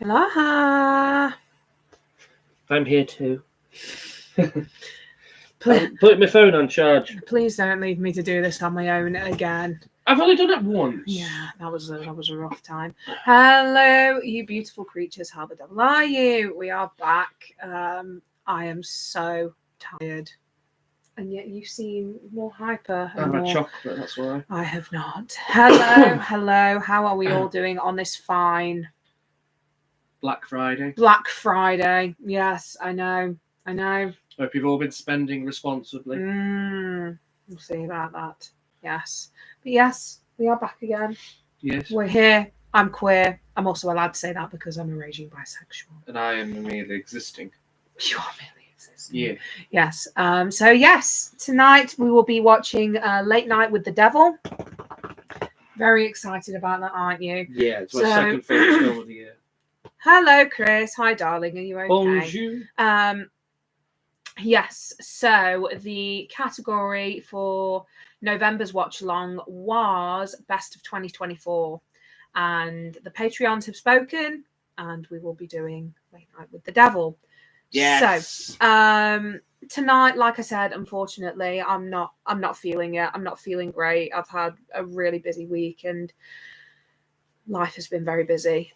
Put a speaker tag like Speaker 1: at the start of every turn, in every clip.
Speaker 1: Aloha.
Speaker 2: I'm here too. Put my phone on charge.
Speaker 1: Please don't leave me to do this on my own again.
Speaker 2: I've only done it once.
Speaker 1: Yeah, that was a rough time. Hello, you beautiful creatures. How the devil are you? We are back. I am so tired. And yet you seem more hyper.
Speaker 2: I've had chocolate, that's why.
Speaker 1: I have not. Hello, hello. How are we all doing on this fine
Speaker 2: Black Friday?
Speaker 1: Black Friday. Yes, I know.
Speaker 2: Hope you've all been spending responsibly.
Speaker 1: We'll see about that. Yes. But yes, we are back again.
Speaker 2: Yes.
Speaker 1: We're here. I'm queer. I'm also allowed to say that because I'm a raging bisexual.
Speaker 2: And I am merely existing.
Speaker 1: You are merely existing.
Speaker 2: Yeah.
Speaker 1: Yes. So yes, tonight we will be watching Late Night with the Devil. Very excited about that, aren't you?
Speaker 2: Yeah, it's my second favourite film of the year.
Speaker 1: Hello, Chris. Hi, darling. Are you okay?
Speaker 2: Bonjour.
Speaker 1: Yes. So the category for November's watch along was Best of 2024, and the Patreons have spoken, and we will be doing Late Night with the Devil.
Speaker 2: Yes.
Speaker 1: So tonight, like I said, unfortunately, I'm not feeling it. I'm not feeling great. I've had a really busy week and life has been very busy.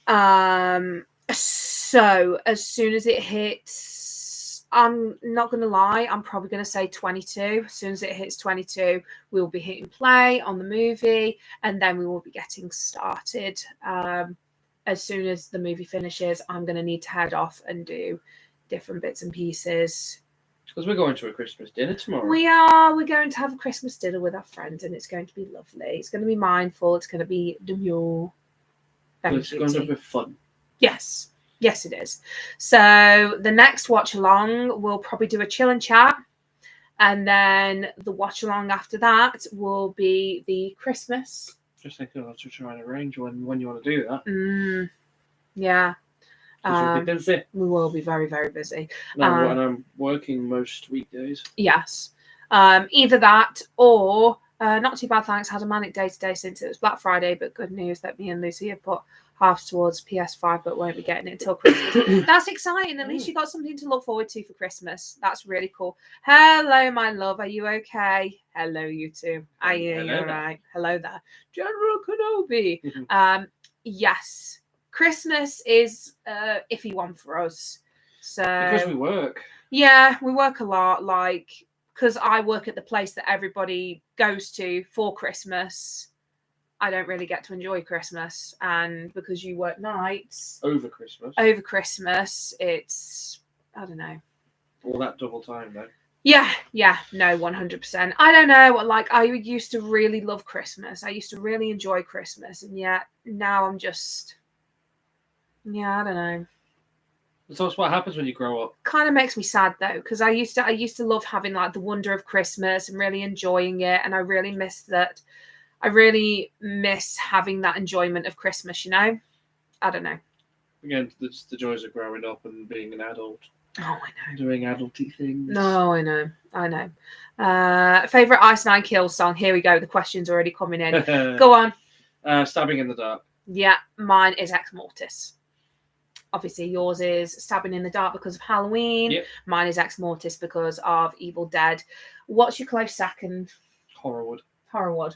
Speaker 1: So as soon as it hits, I'm not going to lie, I'm probably going to say 22. As soon as it hits 22, we'll be hitting play on the movie, and then we will be getting started. As soon as the movie finishes, I'm going to need to head off and do different bits and pieces.
Speaker 2: Because we're going to a Christmas dinner tomorrow.
Speaker 1: We are. We're going to have a Christmas dinner with our friends, and it's going to be lovely. It's going to be mindful. It's going to be
Speaker 2: It's going to be fun.
Speaker 1: Yes. Yes, it is. So the next watch along, we'll probably do a chill and chat. And then the watch along after that will be the Christmas.
Speaker 2: Just thinking of to try and arrange when you want to do that.
Speaker 1: Yeah.
Speaker 2: Because we'll be busy.
Speaker 1: We will be very, very busy.
Speaker 2: No, and I'm working most weekdays.
Speaker 1: Yes. Either that or not too bad, thanks. Had a manic day today since it was Black Friday, but good news that me and Lucy have put half towards PS5, but won't be getting it until Christmas. That's exciting. At least you got something to look forward to for Christmas. That's really cool. Hello, my love. Are you okay? Hello, you two. Are you all right? Hello there. General Kenobi. Yes. Christmas is iffy one for us. So
Speaker 2: because we work.
Speaker 1: Yeah, we work a lot. Like, because I work at the place that everybody goes to for Christmas, I don't really get to enjoy Christmas. And because you work nights
Speaker 2: over Christmas,
Speaker 1: it's, I don't know.
Speaker 2: All that double time though.
Speaker 1: Yeah, no, 100%. I don't know. Like, I used to really love Christmas. I used to really enjoy Christmas, and yet now I'm just, I don't know.
Speaker 2: So that's what happens when you grow up.
Speaker 1: Kind of makes me sad though, because I used to love having like the wonder of Christmas and really enjoying it, and I really miss that. I really miss having that enjoyment of Christmas. I don't know.
Speaker 2: Again, it's the joys of growing up and being an adult.
Speaker 1: Oh, I know.
Speaker 2: Doing adulty things.
Speaker 1: No, I know. Favorite Ice Nine Kills song? Here we go. The question's already coming in. Go on.
Speaker 2: Stabbing in the Dark.
Speaker 1: Yeah, mine is Ex Mortis. Obviously, yours is Stabbing in the Dark because of Halloween.
Speaker 2: Yep.
Speaker 1: Mine is Ex Mortis because of Evil Dead. What's your close second? Horrorwood.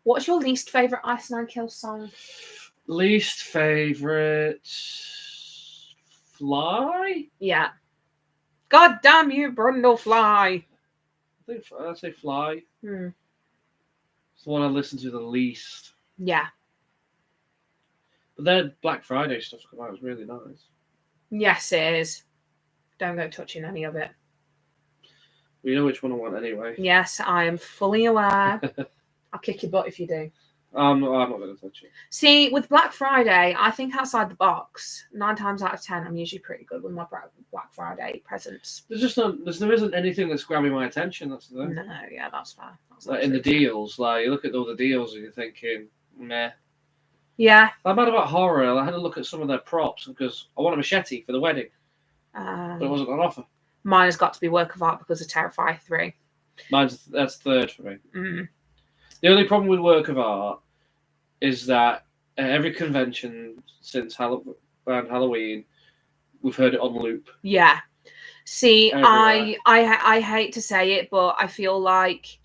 Speaker 1: What's your least favourite Ice Nine Kills song?
Speaker 2: Least favourite... Fly?
Speaker 1: Yeah. God damn you, Brundlefly.
Speaker 2: I think I'd say Fly.
Speaker 1: It's
Speaker 2: the one I listen to the least.
Speaker 1: Yeah.
Speaker 2: But their Black Friday stuff come out. It was really nice.
Speaker 1: Yes, it is. Don't go touching any of it.
Speaker 2: We know which one I want anyway.
Speaker 1: Yes, I am fully aware. I'll kick your butt if you do.
Speaker 2: I'm not going to touch it.
Speaker 1: See, with Black Friday, I think outside the box, 9 times out of 10, I'm usually pretty good with my Black Friday presents.
Speaker 2: There isn't anything that's grabbing my attention. That's the thing.
Speaker 1: No, yeah, that's fair. That's
Speaker 2: like in the deals, like you look at all the deals and you're thinking, meh.
Speaker 1: Yeah.
Speaker 2: I'm mad about horror. I had a look at some of their props because I want a machete for the wedding, but it wasn't on offer.
Speaker 1: Mine has got to be work of art because of Terrifier 3.
Speaker 2: That's third for me.
Speaker 1: Mm.
Speaker 2: The only problem with work of art is that Every convention since around Halloween, we've heard it on loop.
Speaker 1: Yeah. See,
Speaker 2: Everywhere.
Speaker 1: I hate to say it, but I feel like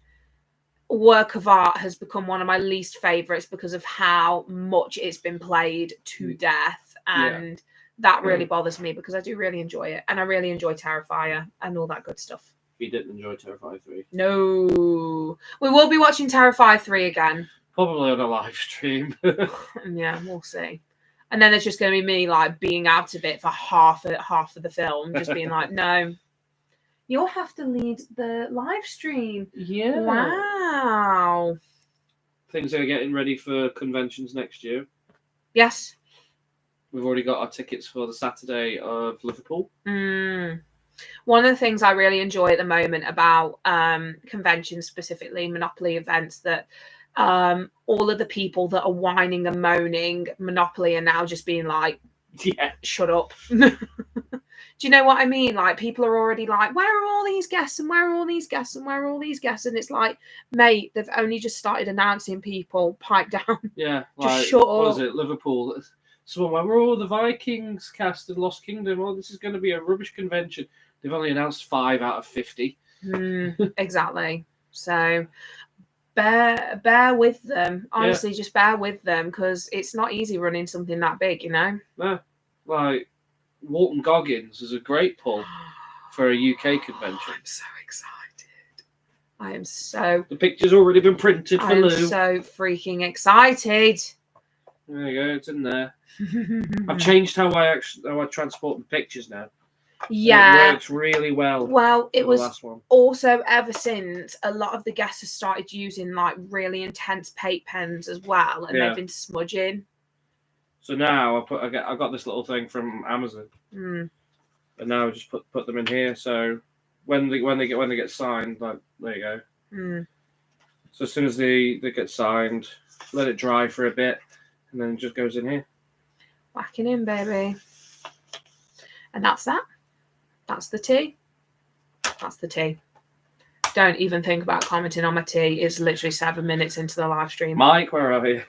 Speaker 1: Work of Art has become one of my least favourites because of how much it's been played to death. And that really bothers me because I do really enjoy it. And I really enjoy Terrifier and all that good stuff.
Speaker 2: You didn't enjoy Terrifier 3?
Speaker 1: No. We will be watching Terrifier 3 again.
Speaker 2: Probably on a live stream.
Speaker 1: Yeah, we'll see. And then there's just going to be me like being out of it for half of the film, just being like, no, you'll have to lead the live stream.
Speaker 2: Yeah.
Speaker 1: Wow.
Speaker 2: Things are getting ready for conventions next year.
Speaker 1: Yes.
Speaker 2: We've already got our tickets for the Saturday of Liverpool.
Speaker 1: One of the things I really enjoy at the moment about conventions, specifically Monopoly events, that all of the people that are whining and moaning Monopoly are now just being like,
Speaker 2: yeah,
Speaker 1: shut up. Do you know what I mean? Like, people are already like, where are all these guests and where are all these guests and where are all these guests? And it's like, mate, they've only just started announcing people. Pipe down.
Speaker 2: Yeah.
Speaker 1: Just
Speaker 2: like,
Speaker 1: shut up.
Speaker 2: What is it? Liverpool. Someone went, we're all the Vikings cast in Lost Kingdom. Oh, this is going to be a rubbish convention. They've only announced 5 out of 50.
Speaker 1: Exactly. So bear with them. Honestly, just bear with them because it's not easy running something that big, you know?
Speaker 2: No. Like, Walton Goggins is a great pull for a UK convention.
Speaker 1: I'm so excited. I am so...
Speaker 2: The picture's already been printed for Lou.
Speaker 1: I'm so freaking excited.
Speaker 2: There you go, it's in there. I've changed how I transport the pictures now.
Speaker 1: Yeah.
Speaker 2: It works really well.
Speaker 1: Well, it was
Speaker 2: last one.
Speaker 1: Also ever since a lot of the guests have started using like really intense paint pens as well, and they've been smudging.
Speaker 2: So now I got this little thing from Amazon, and now I just put them in here. So when they get signed, like there you go. So as soon as they get signed, let it dry for a bit, and then it just goes in here.
Speaker 1: Whacking in, baby. And that's that. That's the tea. That's the tea. Don't even think about commenting on my tea. It's literally 7 minutes into the live stream.
Speaker 2: Mike, where are you?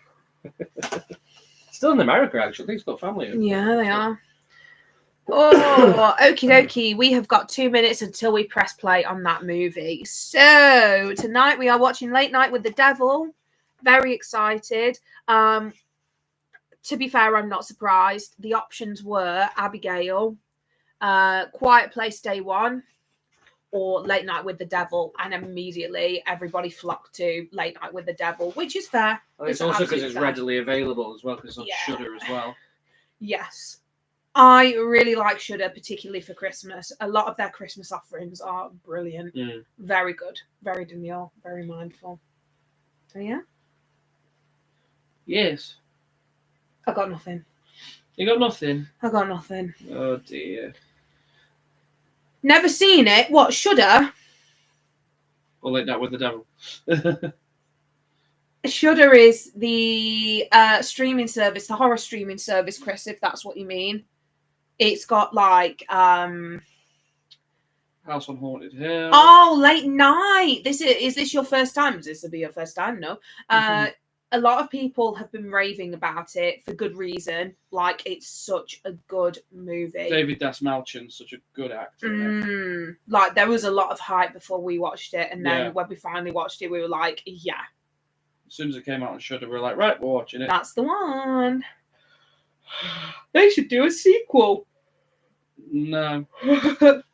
Speaker 2: Still in America, actually. He's got family.
Speaker 1: Yeah, they are. Oh, okie dokie. We have got 2 minutes until we press play on that movie. So tonight we are watching Late Night with the Devil. Very excited. To be fair, I'm not surprised. The options were Abigail, Quiet Place Day One, or Late Night with the Devil, and immediately everybody flocked to Late Night with the Devil, which is fair.
Speaker 2: It's also because it's readily available as well, because it's on Shudder as well.
Speaker 1: Yes. I really like Shudder, particularly for Christmas. A lot of their Christmas offerings are brilliant. Very good. Very demure. Very mindful. So, yeah.
Speaker 2: Yes.
Speaker 1: I got nothing.
Speaker 2: You got nothing?
Speaker 1: I got nothing.
Speaker 2: Oh, dear.
Speaker 1: Never seen it. What, Shudder?
Speaker 2: Or Late Night with the Devil?
Speaker 1: Shudder is the streaming service, the horror streaming service, Chris, if that's what you mean. It's got like... House
Speaker 2: on Haunted Hill.
Speaker 1: Oh, Late Night. Is this your first time? This will be your first time, no? A lot of people have been raving about it for good reason. Like, it's such a good movie.
Speaker 2: David Dasmalchian's such a good actor.
Speaker 1: Like, there was a lot of hype before we watched it, and then when we finally watched it, we were like, yeah.
Speaker 2: As soon as it came out on Shudder, we were like, right, we're watching it.
Speaker 1: That's the one. They should do a sequel.
Speaker 2: No.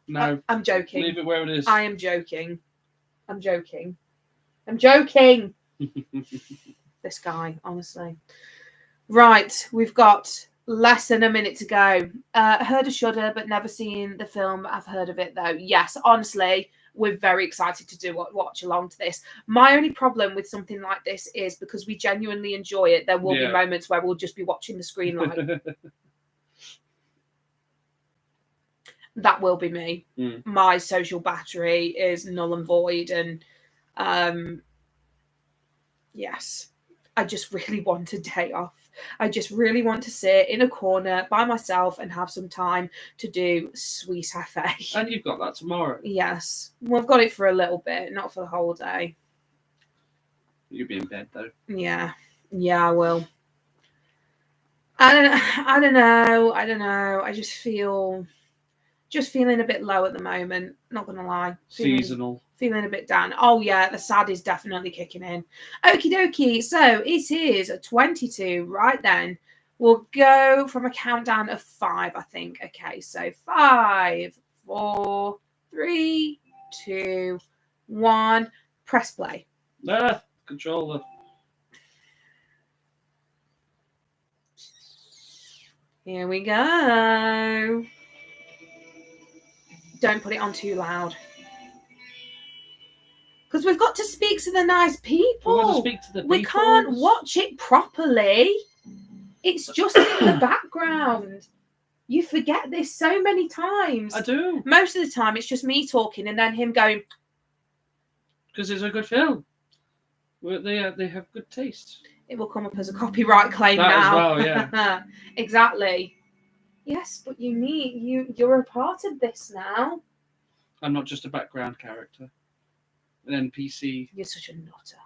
Speaker 2: No.
Speaker 1: I'm joking.
Speaker 2: Leave it where it is.
Speaker 1: I am joking. I'm joking. I'm joking. This guy, honestly. Right, we've got less than a minute to go. Heard of Shudder, but never seen the film. I've heard of it, though. Yes, honestly, we're very excited to watch along to this. My only problem with something like this is because we genuinely enjoy it, there will be moments where we'll just be watching the screen like... That will be me. My social battery is null and void, and yes, I just really want a day off. I just really want to sit in a corner by myself and have some time to do Sweet FA.
Speaker 2: And you've got that tomorrow.
Speaker 1: Yes. Well, I've got it for a little bit, not for the whole day.
Speaker 2: You'll be in bed, though.
Speaker 1: Yeah. Yeah, I will. I don't know. I just feeling a bit low at the moment. Not gonna lie.
Speaker 2: Seasonal.
Speaker 1: Feeling a bit down. Oh yeah, the sad is definitely kicking in. Okie dokie. So it is 22. Right then, we'll go from a countdown of 5. I think. Okay, so 5, 4, 3, 2, 1. Press play.
Speaker 2: Controller.
Speaker 1: Here we go. Don't put it on too loud. Because we've got to speak to the nice people.
Speaker 2: We want to speak to the people.
Speaker 1: We can't watch it properly. It's just in the background. You forget this so many times.
Speaker 2: I do.
Speaker 1: Most of the time, it's just me talking and then him going.
Speaker 2: Because it's a good film. They have good taste.
Speaker 1: It will come up as a copyright claim
Speaker 2: that
Speaker 1: now.
Speaker 2: As well, yeah.
Speaker 1: Exactly. Yes, but you're a part of this now.
Speaker 2: I'm not just a background character. An NPC.
Speaker 1: You're such a nutter.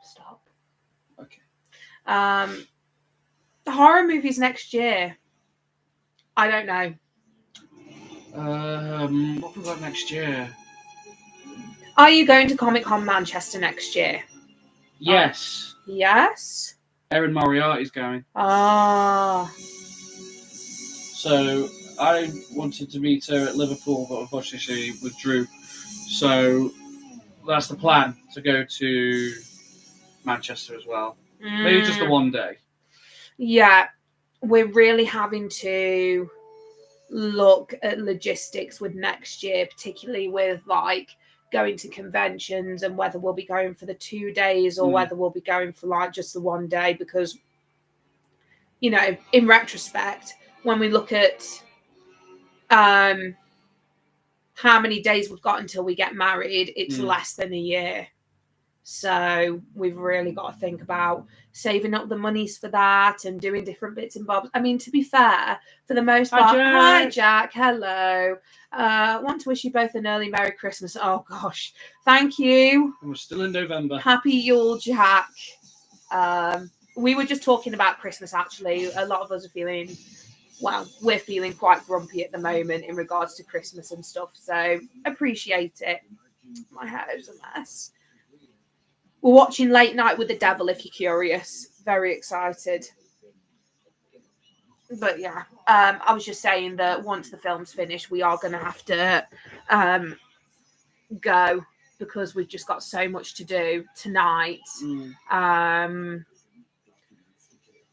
Speaker 1: Stop.
Speaker 2: Okay.
Speaker 1: The horror movies next year. I don't know.
Speaker 2: What have we got next year?
Speaker 1: Are you going to Comic-Con Manchester next year?
Speaker 2: Yes.
Speaker 1: Yes?
Speaker 2: Erin Moriarty's going.
Speaker 1: Ah.
Speaker 2: So I wanted to meet her at Liverpool, but unfortunately she withdrew. So that's the plan, to go to Manchester as well. Maybe just the one day.
Speaker 1: Yeah. We're really having to look at logistics with next year, particularly with like going to conventions and whether we'll be going for the 2 days or whether we'll be going for like just the one day, because in retrospect, when we look at how many days we've got until we get married, it's less than a year. So we've really got to think about saving up the monies for that and doing different bits and bobs. I mean, to be fair, for the most part, hi Jack, hello. Want to wish you both an early Merry Christmas. Oh gosh, thank you.
Speaker 2: And we're still in November.
Speaker 1: Happy Yule, Jack. We were just talking about Christmas actually. A lot of us are feeling, we're feeling quite grumpy at the moment in regards to Christmas and stuff. So appreciate it. My hair is a mess. We're watching Late Night with the Devil, if you're curious. Very excited. But yeah, I was just saying that once the film's finished, we are going to have to go, because we've just got so much to do tonight.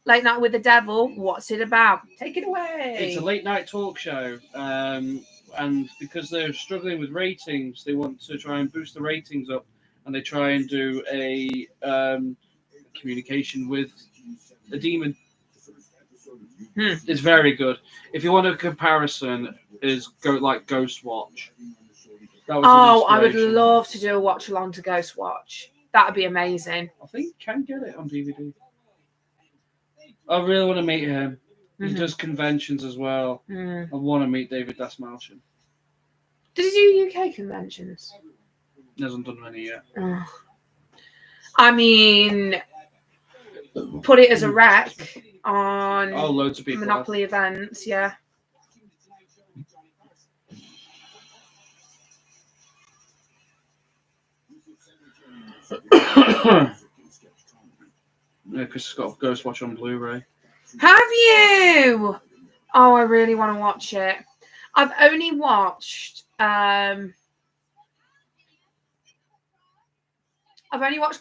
Speaker 1: Late Night with the Devil, what's it about? Take it away.
Speaker 2: It's a late night talk show. And because they're struggling with ratings, they want to try and boost the ratings up. And they try and do a communication with a demon. It's very good. If you want a comparison, is Ghost Watch.
Speaker 1: I would love to do a watch along to Ghost Watch. That would be amazing.
Speaker 2: I think you can get it on DVD. I really want to meet him. He does conventions as well. I want to meet David Dasmalchian.
Speaker 1: Does he do UK conventions?
Speaker 2: He hasn't done any yet.
Speaker 1: I mean, put it as a rec on
Speaker 2: loads of people
Speaker 1: Monopoly events, yeah.
Speaker 2: Yeah, because it's got Ghost Watch on Blu-ray.
Speaker 1: Have you? Oh, I really want to watch it. I've only watched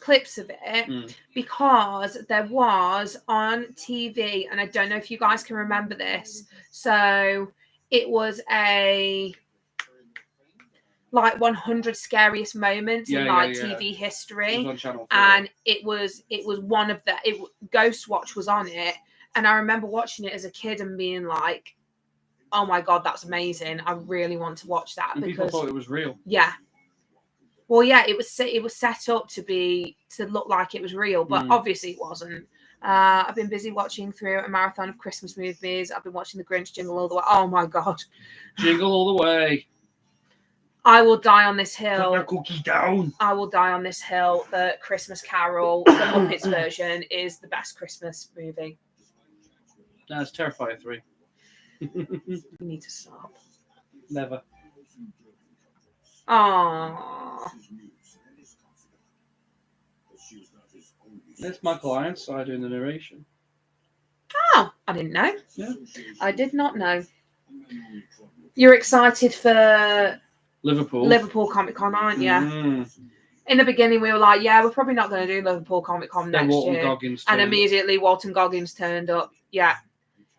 Speaker 1: clips of it because there was on TV, and I don't know if you guys can remember this. So it was a 100 scariest moments in TV history, and it was one of the Ghost Watch was on it, and I remember watching it as a kid and being like, oh my god, that's amazing. I really want to watch that.
Speaker 2: And
Speaker 1: because
Speaker 2: people thought it was real.
Speaker 1: Yeah. Well, yeah, it was set up to look like it was real, but obviously it wasn't. I've been busy watching through a marathon of Christmas movies. I've been watching The Grinch, Jingle All the Way. Oh my god.
Speaker 2: Jingle all the way.
Speaker 1: I will die on this
Speaker 2: Put
Speaker 1: hill.
Speaker 2: that cookie down.
Speaker 1: I will die on this hill that Christmas Carol, the Muppets version, is the best Christmas movie.
Speaker 2: No, it's Terrifier 3.
Speaker 1: You need to stop.
Speaker 2: Never.
Speaker 1: Aww.
Speaker 2: It's Michael Ironside doing the narration.
Speaker 1: Oh, I didn't know.
Speaker 2: Yeah.
Speaker 1: I did not know. You're excited for
Speaker 2: Liverpool
Speaker 1: Comic Con, aren't you?
Speaker 2: Mm.
Speaker 1: In the beginning, we were like, yeah, we're probably not going to do Liverpool Comic Con
Speaker 2: Then
Speaker 1: next
Speaker 2: Walton
Speaker 1: year.
Speaker 2: Goggins
Speaker 1: And
Speaker 2: turned
Speaker 1: immediately, Walton Goggins turned up. Yeah.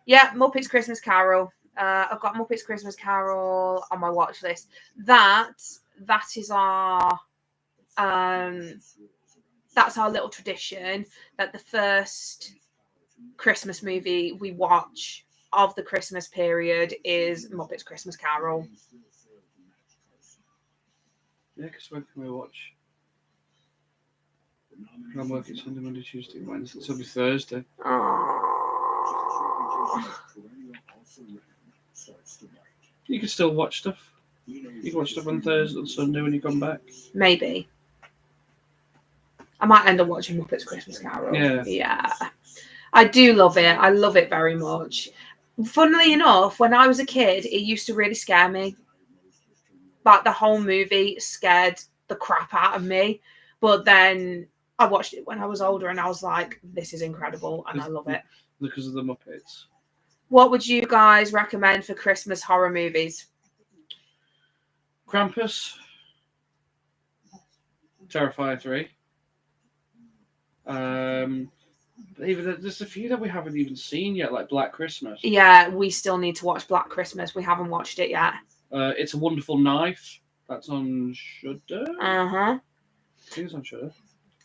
Speaker 1: Yeah, Muppets Christmas Carol. I've got Muppets Christmas Carol on my watch list. That is our that's our little tradition, that the first Christmas movie we watch of the Christmas period is Muppets Christmas Carol.
Speaker 2: Yeah, because when can we watch? I'm working Sunday, Monday, Tuesday, Wednesday. So it'll be Thursday. You can still watch stuff. You can watch stuff on Thursday and Sunday when you come back.
Speaker 1: Maybe. I might end up watching Muppets Christmas Carol. Yeah. I do love it. I love it very much. Funnily enough, when I was a kid, it used to really scare me. Like, the whole movie scared the crap out of me. But then I watched it when I was older and I was like, this is incredible and I love it.
Speaker 2: Because of the Muppets.
Speaker 1: What would you guys recommend for Christmas horror movies?
Speaker 2: Krampus. Terrifier 3. Even there's a few that we haven't even seen yet, like Black Christmas.
Speaker 1: Yeah, we still need to watch Black Christmas. We haven't watched it yet.
Speaker 2: It's a Wonderful Knife. That's on Shudder.
Speaker 1: I
Speaker 2: think it's on Shudder.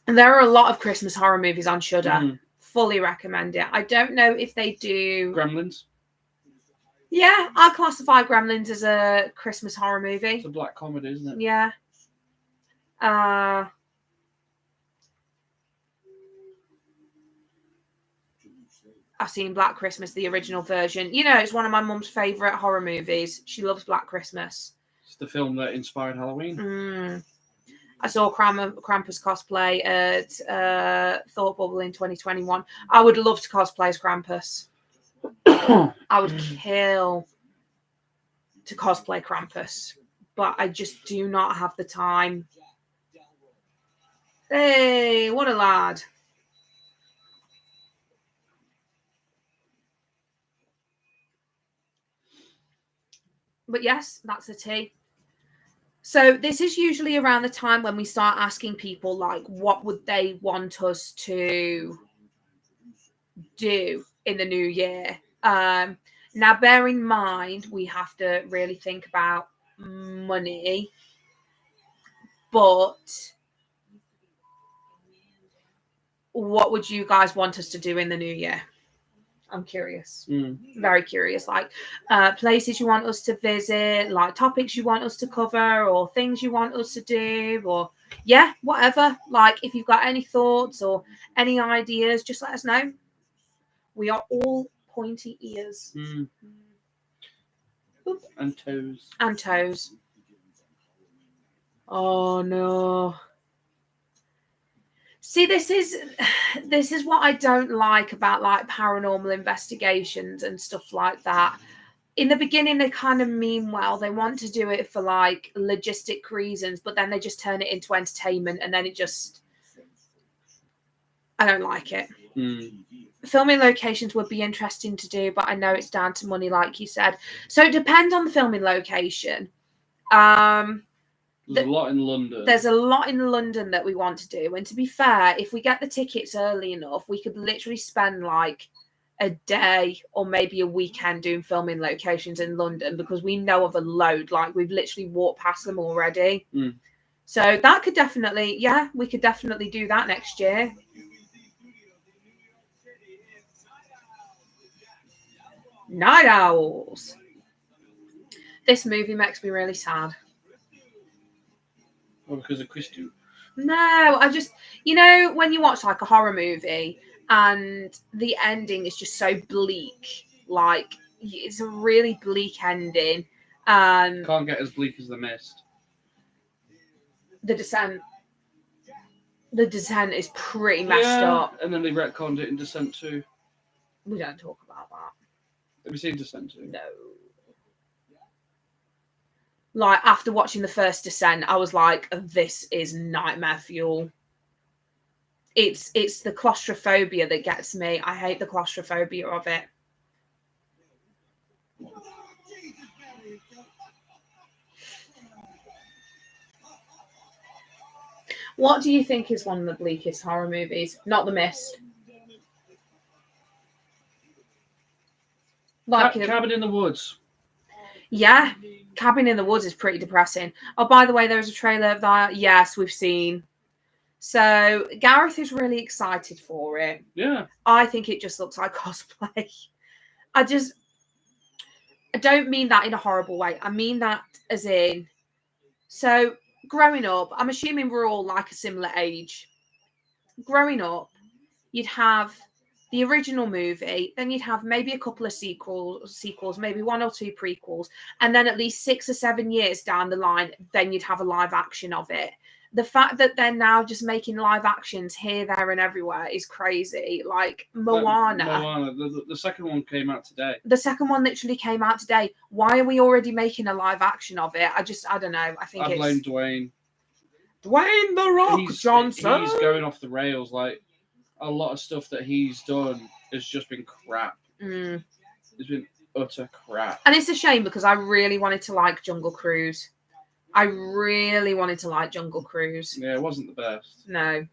Speaker 1: And there are a lot of Christmas horror movies on Shudder.
Speaker 2: Mm.
Speaker 1: Fully recommend it. I don't know if they do
Speaker 2: Gremlins.
Speaker 1: Yeah, I classify Gremlins as a Christmas horror movie.
Speaker 2: It's a black comedy, isn't it?
Speaker 1: Yeah. I've seen Black Christmas, the original version. You know, it's one of my mum's favourite horror movies. She loves Black Christmas.
Speaker 2: It's the film that inspired Halloween.
Speaker 1: I saw Krampus cosplay at Thought Bubble in 2021. I would love to cosplay as Krampus. I would kill to cosplay Krampus, but I just do not have the time. Hey, what a lad. But yes, that's a tea. So this is usually around the time when we start asking people, like, what would they want us to do in the new year? Now, bear in mind, we have to really think about money, but what would you guys want us to do in the new year? I'm curious. Very curious. Like places you want us to visit, like topics you want us to cover, or things you want us to do, or yeah, whatever. Like if you've got any thoughts or any ideas, just let us know. We are all pointy ears.
Speaker 2: And toes.
Speaker 1: And toes. Oh no. See, this is what I don't like about like paranormal investigations and stuff like that. In the beginning, they kind of mean well. They want to do it for like logistic reasons, but then they just turn it into entertainment, and then it just, I don't like it. Filming locations would be interesting to do, but I know it's down to money, like you said. So it depends on the filming location.
Speaker 2: There's a lot in London.
Speaker 1: There's a lot in London that we want to do. And to be fair, if we get the tickets early enough, we could literally spend like a day or maybe a weekend doing filming locations in London, because we know of a load. Like we've literally walked past them already. So that could definitely, yeah, we could definitely do that next year. Night Owls. This movie makes me really sad.
Speaker 2: Well, because of Christian.
Speaker 1: No, I just, you know, when you watch like a horror movie and the ending is just so bleak, like it's a really bleak ending.
Speaker 2: Can't get as bleak as The Mist.
Speaker 1: The Descent. The Descent is pretty messed up.
Speaker 2: And then they retconned it in Descent 2.
Speaker 1: We don't talk about that.
Speaker 2: Have you seen Descent 2?
Speaker 1: No. Like, after watching the first Descent, I was like, this is nightmare fuel. It's the claustrophobia that gets me. I hate the claustrophobia of it. What do you think is one of the bleakest horror movies? Not The Mist. Like
Speaker 2: Cabin in the Woods.
Speaker 1: Yeah, Cabin in the Woods is pretty depressing. Oh, by the way, there's a trailer of that. Yes, we've seen. So Gareth is really excited for it.
Speaker 2: Yeah.
Speaker 1: I think it just looks like cosplay. I don't mean that in a horrible way. I mean that as in, so growing up, I'm assuming we're all like a similar age. Growing up, you'd have the original movie, then you'd have maybe a couple of sequels, maybe 1 or 2 prequels, and then at least 6 or 7 years down the line, then you'd have a live action of it. The fact that they're now just making live actions here, there, and everywhere is crazy. Like Moana.
Speaker 2: The second one came out today.
Speaker 1: The second one literally came out today. Why are we already making a live action of it? I don't know. I
Speaker 2: blame Dwayne.
Speaker 1: Dwayne The Rock Johnson.
Speaker 2: He's going off the rails. Like, a lot of stuff that he's done has just been crap. It's been utter crap.
Speaker 1: And it's a shame because I really wanted to like Jungle Cruise. I really wanted to like Jungle Cruise.
Speaker 2: Yeah, it wasn't the best.
Speaker 1: No.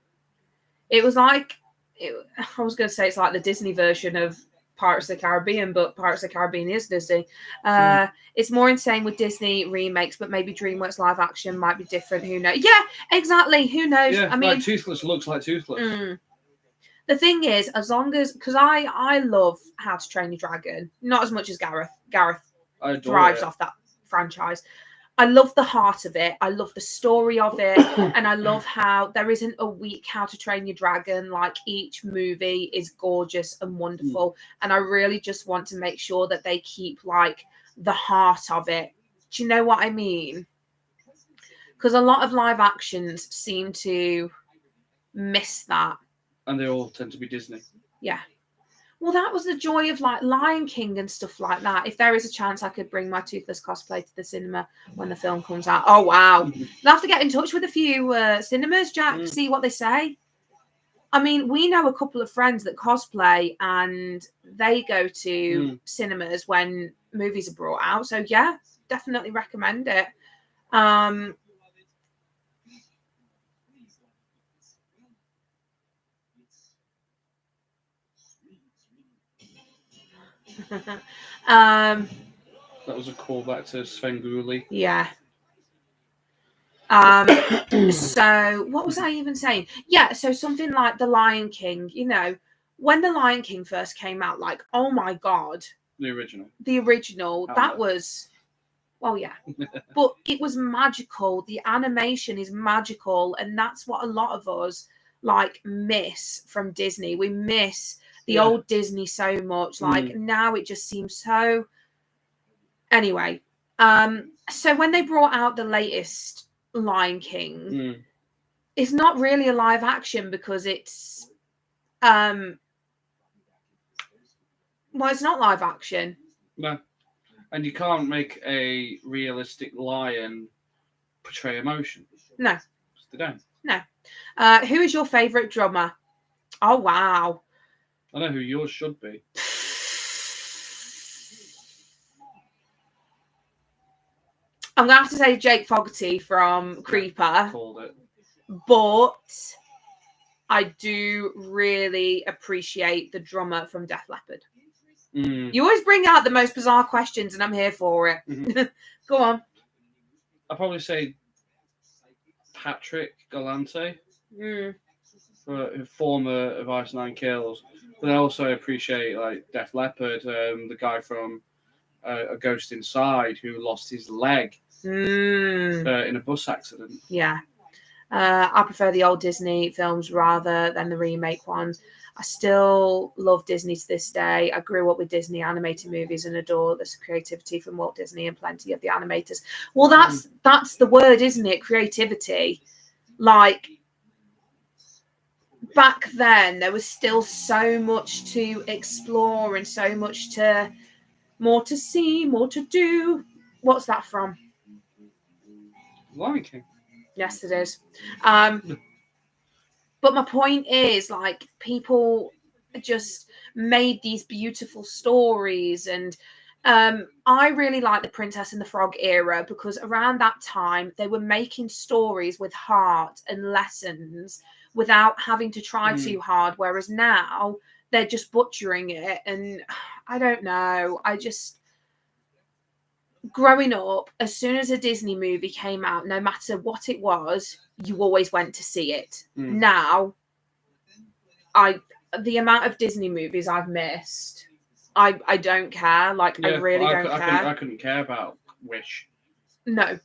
Speaker 1: It was like, I was going to say it's like the Disney version of Pirates of the Caribbean, but Pirates of the Caribbean is Disney. It's more insane with Disney remakes, but maybe DreamWorks live action might be different. Who knows? Yeah, exactly. Who knows?
Speaker 2: Yeah,
Speaker 1: I mean,
Speaker 2: like Toothless looks like Toothless.
Speaker 1: The thing is, as long as, because I love How to Train Your Dragon, not as much as Gareth. Gareth thrives off that franchise. I love the heart of it. I love the story of it. And I love how there isn't a weak How to Train Your Dragon. Like, each movie is gorgeous and wonderful. And I really just want to make sure that they keep, like, the heart of it. Do you know what I mean? Because a lot of live actions seem to miss that.
Speaker 2: And they all tend to be Disney.
Speaker 1: Yeah. Well, that was the joy of like Lion King and stuff like that. If there is a chance I could bring my Toothless cosplay to the cinema when the film comes out. Oh, wow. I'll have to get in touch with a few cinemas, Jack, see what they say. I mean, we know a couple of friends that cosplay and they go to cinemas when movies are brought out. So, yeah, definitely recommend it.
Speaker 2: That was a callback to Svengoolie.
Speaker 1: Yeah. So what was I even saying? Yeah, so something like The Lion King, you know, when The Lion King first came out, like, oh my God.
Speaker 2: The original.
Speaker 1: That was, well, yeah. But it was magical. The animation is magical. And that's what a lot of us, like, miss from Disney. We miss the old Disney so much. Like, now it just seems so... Anyway, so when they brought out the latest Lion King, it's not really a live action because it's... well, it's not live action.
Speaker 2: No. And you can't make a realistic lion portray emotion.
Speaker 1: No.
Speaker 2: They don't.
Speaker 1: No. Who is your favourite drummer? Oh, wow.
Speaker 2: I know who yours should be.
Speaker 1: I'm going to have to say Jake Fogerty from Creeper.
Speaker 2: Called it.
Speaker 1: But I do really appreciate the drummer from Def Leppard. You always bring out the most bizarre questions and I'm here for it. Go on.
Speaker 2: I'd probably say Patrick Galante, former of Ice Nine Kills. But I also appreciate like Def Leppard, the guy from A Ghost Inside who lost his leg in a bus accident.
Speaker 1: Yeah. I prefer the old Disney films rather than the remake ones. I still love Disney to this day. I grew up with Disney animated movies and adore the creativity from Walt Disney and plenty of the animators. Well, that's the word, isn't it? Creativity. Like, back then, there was still so much to explore and so much more to see, more to do. What's that from?
Speaker 2: Lion King.
Speaker 1: Yes, it is. But my point is, like, people just made these beautiful stories, and I really like the Princess and the Frog era, because around that time they were making stories with heart and lessons without having to try too hard, whereas now they're just butchering it. And I don't know, growing up, as soon as a Disney movie came out, no matter what it was, you always went to see it. Now, the amount of Disney movies I've missed, I don't care. Like, I really don't care.
Speaker 2: I couldn't care about Wish.
Speaker 1: No.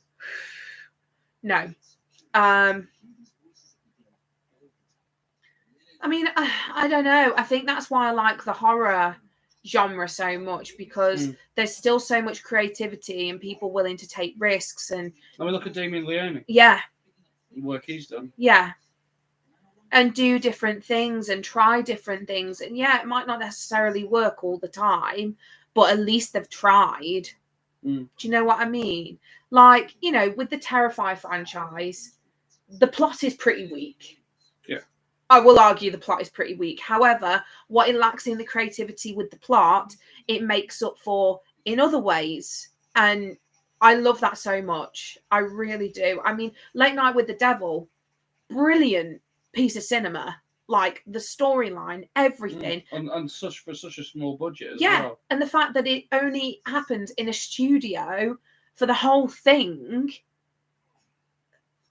Speaker 1: I mean, I don't know. I think that's why I like the horror genre so much, because there's still so much creativity and people willing to take risks. And
Speaker 2: I mean, look at Damien Leone.
Speaker 1: Yeah.
Speaker 2: The work he's done.
Speaker 1: Yeah. And do different things and try different things. And yeah, it might not necessarily work all the time, but at least they've tried. Do you know what I mean? Like, you know, with the Terrify franchise, the plot is pretty weak.
Speaker 2: Yeah.
Speaker 1: I will argue the plot is pretty weak. However, what it lacks in the creativity with the plot, it makes up for in other ways. And I love that so much. I really do. I mean, Late Night with the Devil, brilliant piece of cinema. Like, the storyline, everything.
Speaker 2: And for such a small budget as
Speaker 1: yeah.
Speaker 2: well.
Speaker 1: And the fact that it only happened in a studio for the whole thing,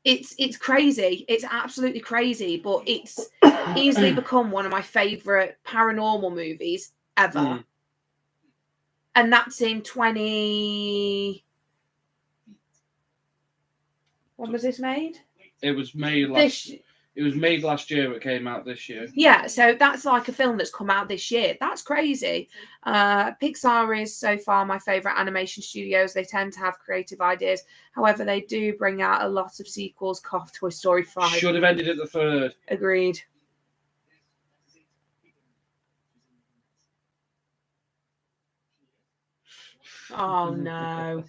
Speaker 1: it's crazy. It's absolutely crazy, but it's easily become one of my favorite paranormal movies ever. And that's in 20... When was this made?
Speaker 2: It was made last year, but it came out this year.
Speaker 1: Yeah, so that's like a film that's come out this year. That's crazy. Pixar is so far my favourite animation studios. They tend to have creative ideas. However, they do bring out a lot of sequels. Cough, Toy Story 5.
Speaker 2: Should have ended at the 3rd.
Speaker 1: Agreed. Oh, no.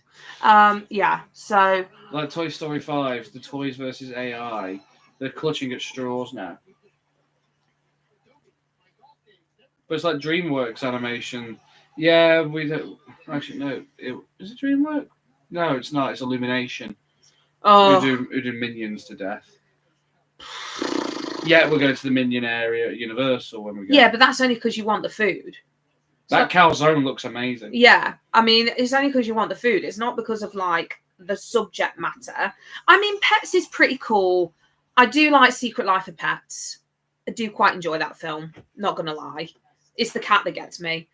Speaker 1: Yeah, so...
Speaker 2: Like Toy Story 5, the toys versus AI... They're clutching at straws now. But it's like DreamWorks animation. Yeah, we don't... Actually, no. Is it DreamWorks? No, it's not. It's Illumination.
Speaker 1: Oh.
Speaker 2: Who do Minions to death. Yeah, we're going to the Minion area at Universal when we go.
Speaker 1: Yeah, but that's only because you want the food.
Speaker 2: That calzone looks amazing.
Speaker 1: Yeah, I mean, it's only because you want the food. It's not because of, like, the subject matter. I mean, Pets is pretty cool. I do like Secret Life of Pets. I do quite enjoy that film. Not going to lie. It's the cat that gets me.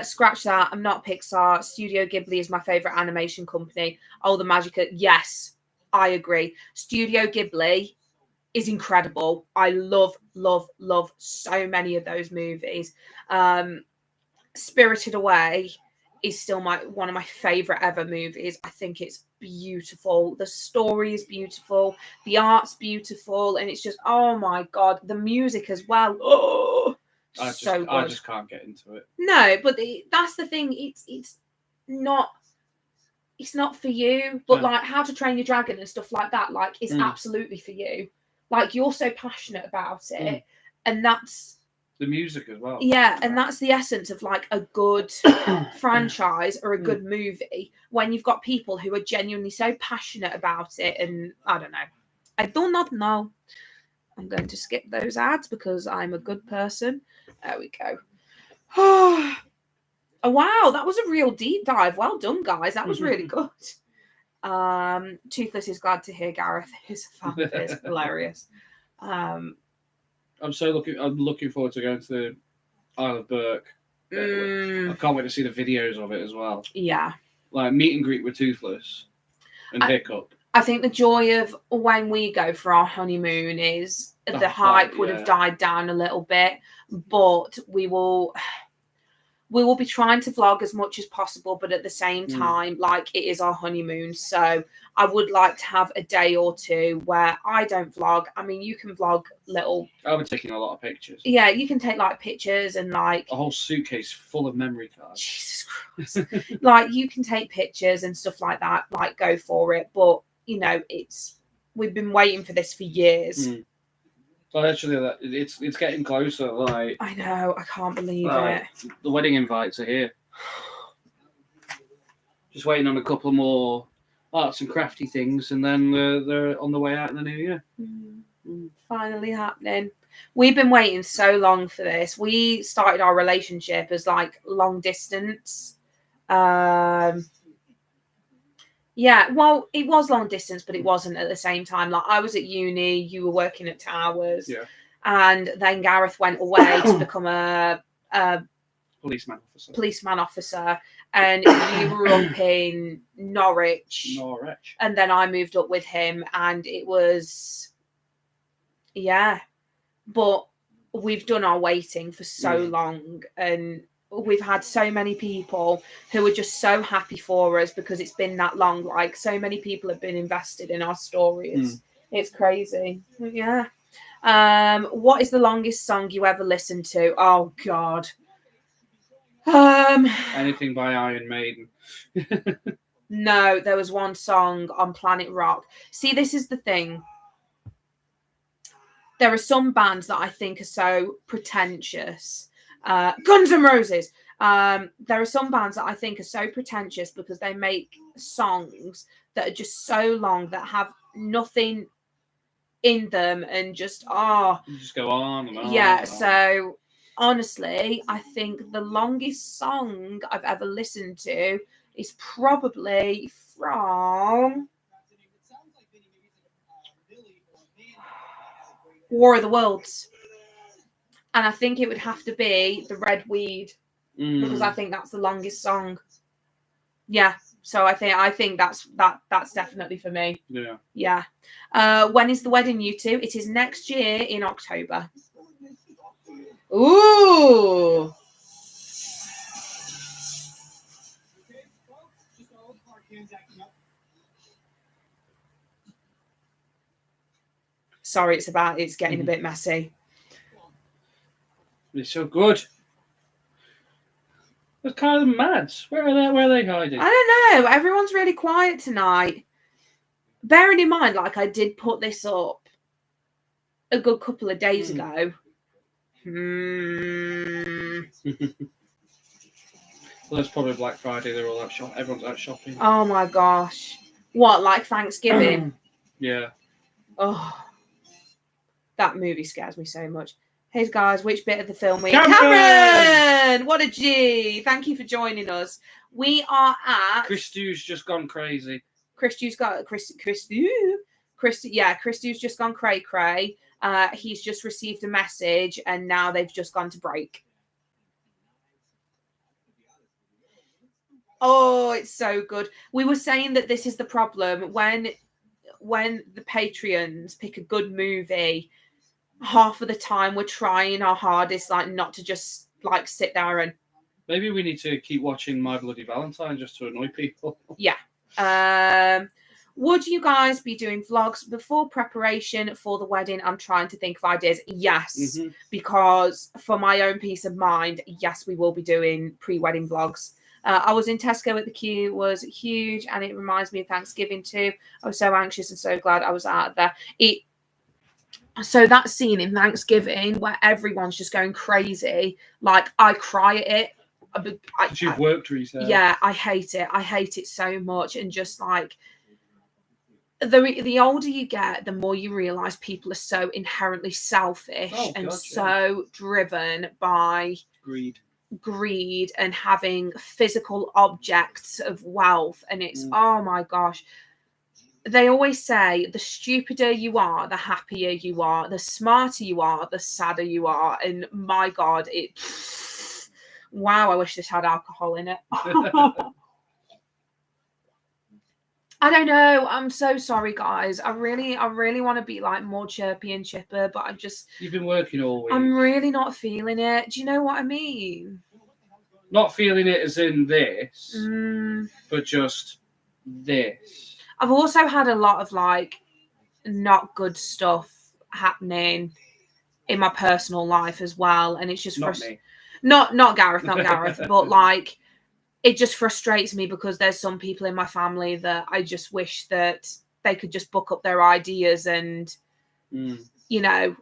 Speaker 1: Scratch that. I'm not Pixar. Studio Ghibli is my favourite animation company. Oh, the magic. Yes, I agree. Studio Ghibli is incredible. I love so many of those movies. Spirited Away is still one of my favourite ever movies. I think it's beautiful. The story is beautiful. The art's beautiful. And it's just, oh my God, the music as well. Oh, so good.
Speaker 2: I just can't get into it.
Speaker 1: No, but that's the thing. It's not for you. But like How to Train Your Dragon and stuff like that, like, it's absolutely for you. Like, you're so passionate about it. And that's...
Speaker 2: The music as well.
Speaker 1: Yeah, and that's the essence of, like, a good franchise or a good movie, when you've got people who are genuinely so passionate about it. And I don't know. I do not know. I'm going to skip those ads because I'm a good person. There we go. Oh, wow, that was a real deep dive. Well done, guys. That was really good. Toothless is glad to hear Gareth is a fan of his. Hilarious.
Speaker 2: I'm looking forward to going to the Isle of Burke. I can't wait to see the videos of it as well.
Speaker 1: Yeah.
Speaker 2: Like meet and greet with Toothless and Hiccup.
Speaker 1: I think the joy of when we go for our honeymoon is the hype would have died down a little bit, but we will we will be trying to vlog as much as possible, but at the same time, like, it is our honeymoon. So I would like to have a day or two where I don't vlog. I mean, you can vlog little.
Speaker 2: I'll be taking a lot of pictures.
Speaker 1: Yeah, you can take like pictures and like
Speaker 2: a whole suitcase full of memory cards.
Speaker 1: Jesus Christ. Like, you can take pictures and stuff like that. Like, go for it. But, you know, we've been waiting for this for years.
Speaker 2: Well, actually, it's getting closer. Like,
Speaker 1: I know, I can't believe it.
Speaker 2: The wedding invites are here. Just waiting on a couple more arts and crafty things, and then they're on the way out in the new year.
Speaker 1: Finally happening. We've been waiting so long for this. We started our relationship as like long distance. Yeah, well, it was long distance, but it wasn't at the same time. Like, I was at uni, you were working at Towers, and then Gareth went away to become a policeman officer, and you were up in Norwich, and then I moved up with him, and it was, but we've done our waiting for so long, and we've had so many people who are just so happy for us because it's been that long. Like, so many people have been invested in our stories. It's crazy. Yeah. What is the longest song you ever listened to? Oh God.
Speaker 2: Anything by Iron Maiden.
Speaker 1: No, there was one song on Planet Rock. See, this is the thing. There are some bands that I think are so pretentious. Guns N' Roses. There are some bands that I think are so pretentious because they make songs that are just so long, that have nothing in them, and just
Speaker 2: you just go on and on.
Speaker 1: Yeah,
Speaker 2: and on.
Speaker 1: So honestly, I think the longest song I've ever listened to is probably from War of the Worlds. And I think it would have to be The Red Weed, because I think that's the longest song. Yeah, so I think that's definitely for me. Yeah. When is the wedding, you two? It is next year in October. Ooh. Sorry, it's getting a bit messy.
Speaker 2: It's so good. Those kind of mads. Where are they hiding?
Speaker 1: I don't know. Everyone's really quiet tonight. Bearing in mind, like, I did put this up a good couple of days ago.
Speaker 2: Well, it's probably Black Friday. They're all out shopping. Everyone's out shopping.
Speaker 1: Oh my gosh. What, like Thanksgiving?
Speaker 2: Yeah.
Speaker 1: Oh, that movie scares me so much. Hey guys, which bit of the film
Speaker 2: Cameron!
Speaker 1: What a G! Thank you for joining us. We are at
Speaker 2: Christou's just gone crazy.
Speaker 1: Christou's just gone cray cray. He's just received a message, and now they've just gone to break. Oh, it's so good. We were saying that this is the problem when the Patreons pick a good movie. Half of the time we're trying our hardest, like, not to just like sit there and.
Speaker 2: Maybe we need to keep watching My Bloody Valentine just to annoy people.
Speaker 1: Yeah. Would you guys be doing vlogs before preparation for the wedding? I'm trying to think of ideas. Yes, because for my own peace of mind, yes, we will be doing pre-wedding vlogs. I was in Tesco at the queue, was huge, and it reminds me of Thanksgiving too. I was so anxious and so glad I was out there. So that scene in Thanksgiving where everyone's just going crazy, like, I cry at it.
Speaker 2: You've worked recently.
Speaker 1: Yeah, I hate it. I hate it so much. And just like, the older you get, the more you realize people are so inherently selfish so driven by greed and having physical objects of wealth. And it's oh my gosh. They always say the stupider you are, the happier you are, the smarter you are, the sadder you are. And my God, wow, I wish this had alcohol in it. I don't know. I'm so sorry, guys. I really want to be like more chirpy and chipper, but
Speaker 2: You've been working all week.
Speaker 1: I'm really not feeling it. Do you know what I mean?
Speaker 2: Not feeling it as in this,
Speaker 1: Mm.
Speaker 2: but just this.
Speaker 1: I've also had a lot of like not good stuff happening in my personal life as well, and it's just
Speaker 2: Not me.
Speaker 1: not Gareth, but like it just frustrates me because there's some people in my family that I just wish that they could just book up their ideas and you know,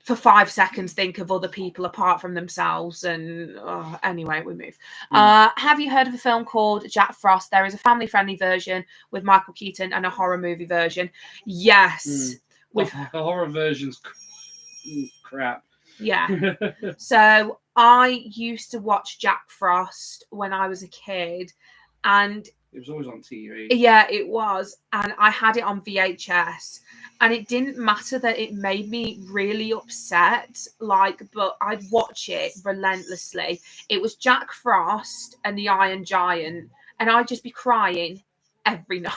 Speaker 1: for 5 seconds think of other people apart from themselves. And anyway, we move. Have you heard of a film called Jack Frost? There is a family friendly version with Michael Keaton and a horror movie version. Yes.
Speaker 2: The horror version's crap.
Speaker 1: Yeah. So I used to watch Jack Frost when I was a kid, and
Speaker 2: it was always on TV.
Speaker 1: Yeah, it was. And I had it on VHS. And it didn't matter that it made me really upset, but I'd watch it relentlessly. It was Jack Frost and the Iron Giant, and I'd just be crying every night.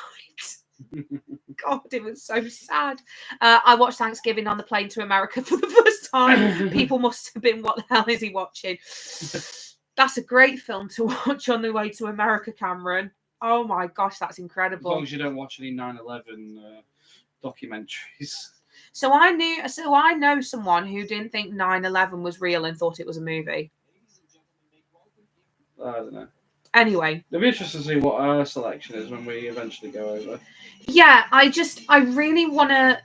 Speaker 1: God, it was so sad. I watched Thanksgiving on the plane to America for the first time. People must have been, what the hell is he watching? That's a great film to watch on the way to America, Cameron. Oh my gosh, that's incredible.
Speaker 2: As long as you don't watch any 9/11 documentaries.
Speaker 1: So I know someone who didn't think 9/11 was real and thought it was a movie.
Speaker 2: I don't know.
Speaker 1: Anyway,
Speaker 2: it'll be interesting to see what our selection is when we eventually go over.
Speaker 1: Yeah, I really want to.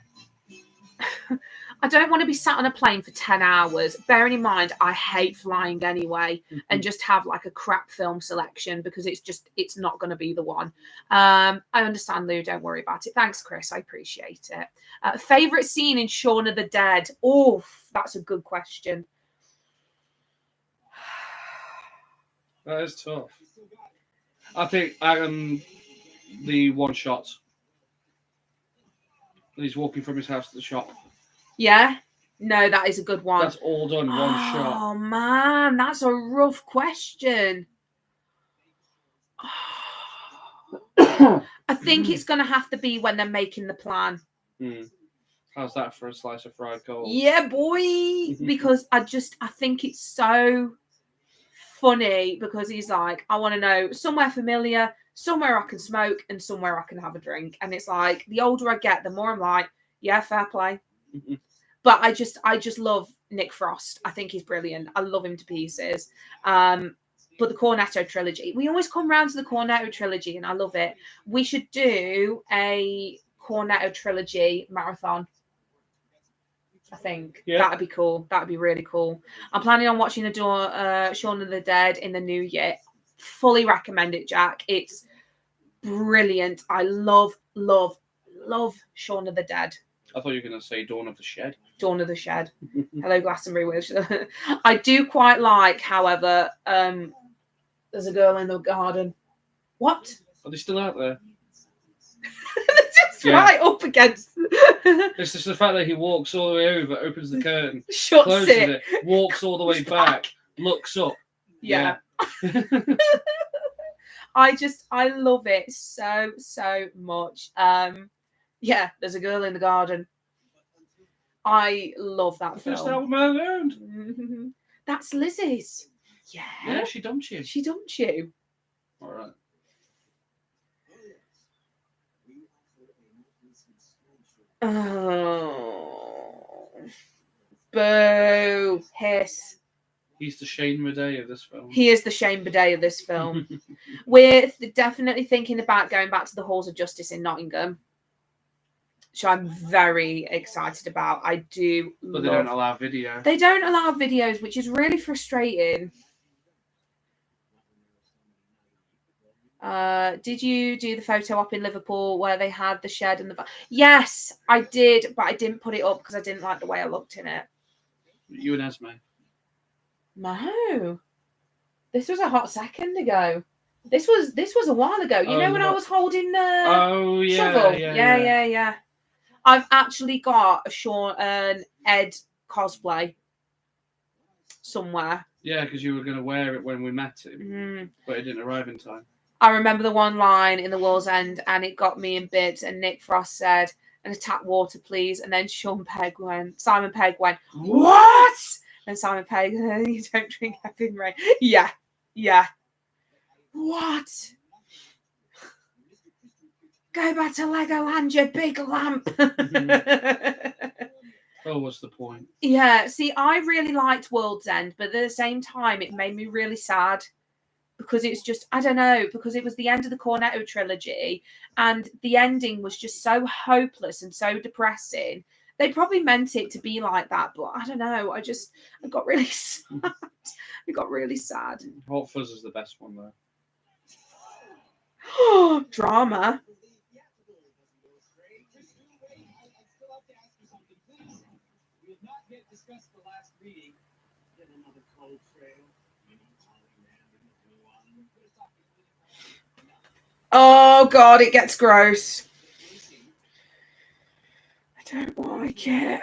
Speaker 1: I don't want to be sat on a plane for 10 hours. Bearing in mind, I hate flying anyway, and just have like a crap film selection because it's not going to be the one. I understand, Lou. Don't worry about it. Thanks, Chris. I appreciate it. Favorite scene in Shaun of the Dead? Oh, that's a good question.
Speaker 2: That is tough. I think the one shot. He's walking from his house to the shop.
Speaker 1: Yeah? No, that is a good one.
Speaker 2: That's all done one shot.
Speaker 1: Oh, man, that's a rough question. I think it's going to have to be when they're making the plan.
Speaker 2: How's that for a slice of fried gold?
Speaker 1: Yeah, boy. Because I think it's so funny because he's like, I want to know somewhere familiar, somewhere I can smoke, and somewhere I can have a drink. And it's like, the older I get, the more I'm like, yeah, fair play. But I just love Nick Frost. I think he's brilliant. I love him to pieces. But the Cornetto trilogy, we always come round to the Cornetto trilogy, and I love it. We should do a Cornetto trilogy marathon. I think that'd be cool. That'd be really cool. I'm planning on watching Shaun of the Dead in the new year. Fully recommend it, Jack. It's brilliant. I love Shaun of the Dead.
Speaker 2: I thought you were going to say Dawn of the Shed.
Speaker 1: Dawn of the Shed. Hello, Glastonbury. I do quite like, however, there's a girl in the garden. What?
Speaker 2: Are they still out there?
Speaker 1: Just right up against.
Speaker 2: It's just the fact that he walks all the way over, opens the curtain,
Speaker 1: shuts
Speaker 2: closes it, walks all the way back, looks up.
Speaker 1: Yeah. I love it so much. Yeah, there's a girl in the garden. I love that film.
Speaker 2: First album I owned.
Speaker 1: That's Lizzie's. Yeah.
Speaker 2: Yeah, she dumped you.
Speaker 1: She dumped you.
Speaker 2: All right.
Speaker 1: Oh. Boo. Hiss.
Speaker 2: He's the Shane Madej of this film.
Speaker 1: He is the Shane Madej of this film. We're definitely thinking about going back to the Halls of Justice in Nottingham. So I'm very excited about. I do.
Speaker 2: But they don't allow video.
Speaker 1: They don't allow videos, which is really frustrating. Did you do the photo op in Liverpool where they had the shed and the... Yes, I did, but I didn't put it up because I didn't like the way I looked in it.
Speaker 2: You and Esme?
Speaker 1: No. This was a hot second ago. This was a while ago. You know when I was holding the shovel? Yeah. I've actually got an Ed cosplay somewhere.
Speaker 2: Yeah, because you were going to wear it when we met him, but it didn't arrive in time.
Speaker 1: I remember the one line in The World's End, and it got me in bits, and Nick Frost said, "And a tap water, please." And then Simon Pegg went, "What?" And Simon Pegg, "You don't drink heavy rain." Yeah. Yeah. What? Go back to Legoland, you big lamp.
Speaker 2: Oh, what's the point?
Speaker 1: Yeah, see, I really liked World's End, but at the same time, it made me really sad because it's just, I don't know, because it was the end of the Cornetto trilogy and the ending was just so hopeless and so depressing. They probably meant it to be like that, but I don't know. I got really sad. I got really sad.
Speaker 2: Hot Fuzz is the best one, though.
Speaker 1: Drama. Oh God, it gets gross. I don't like it.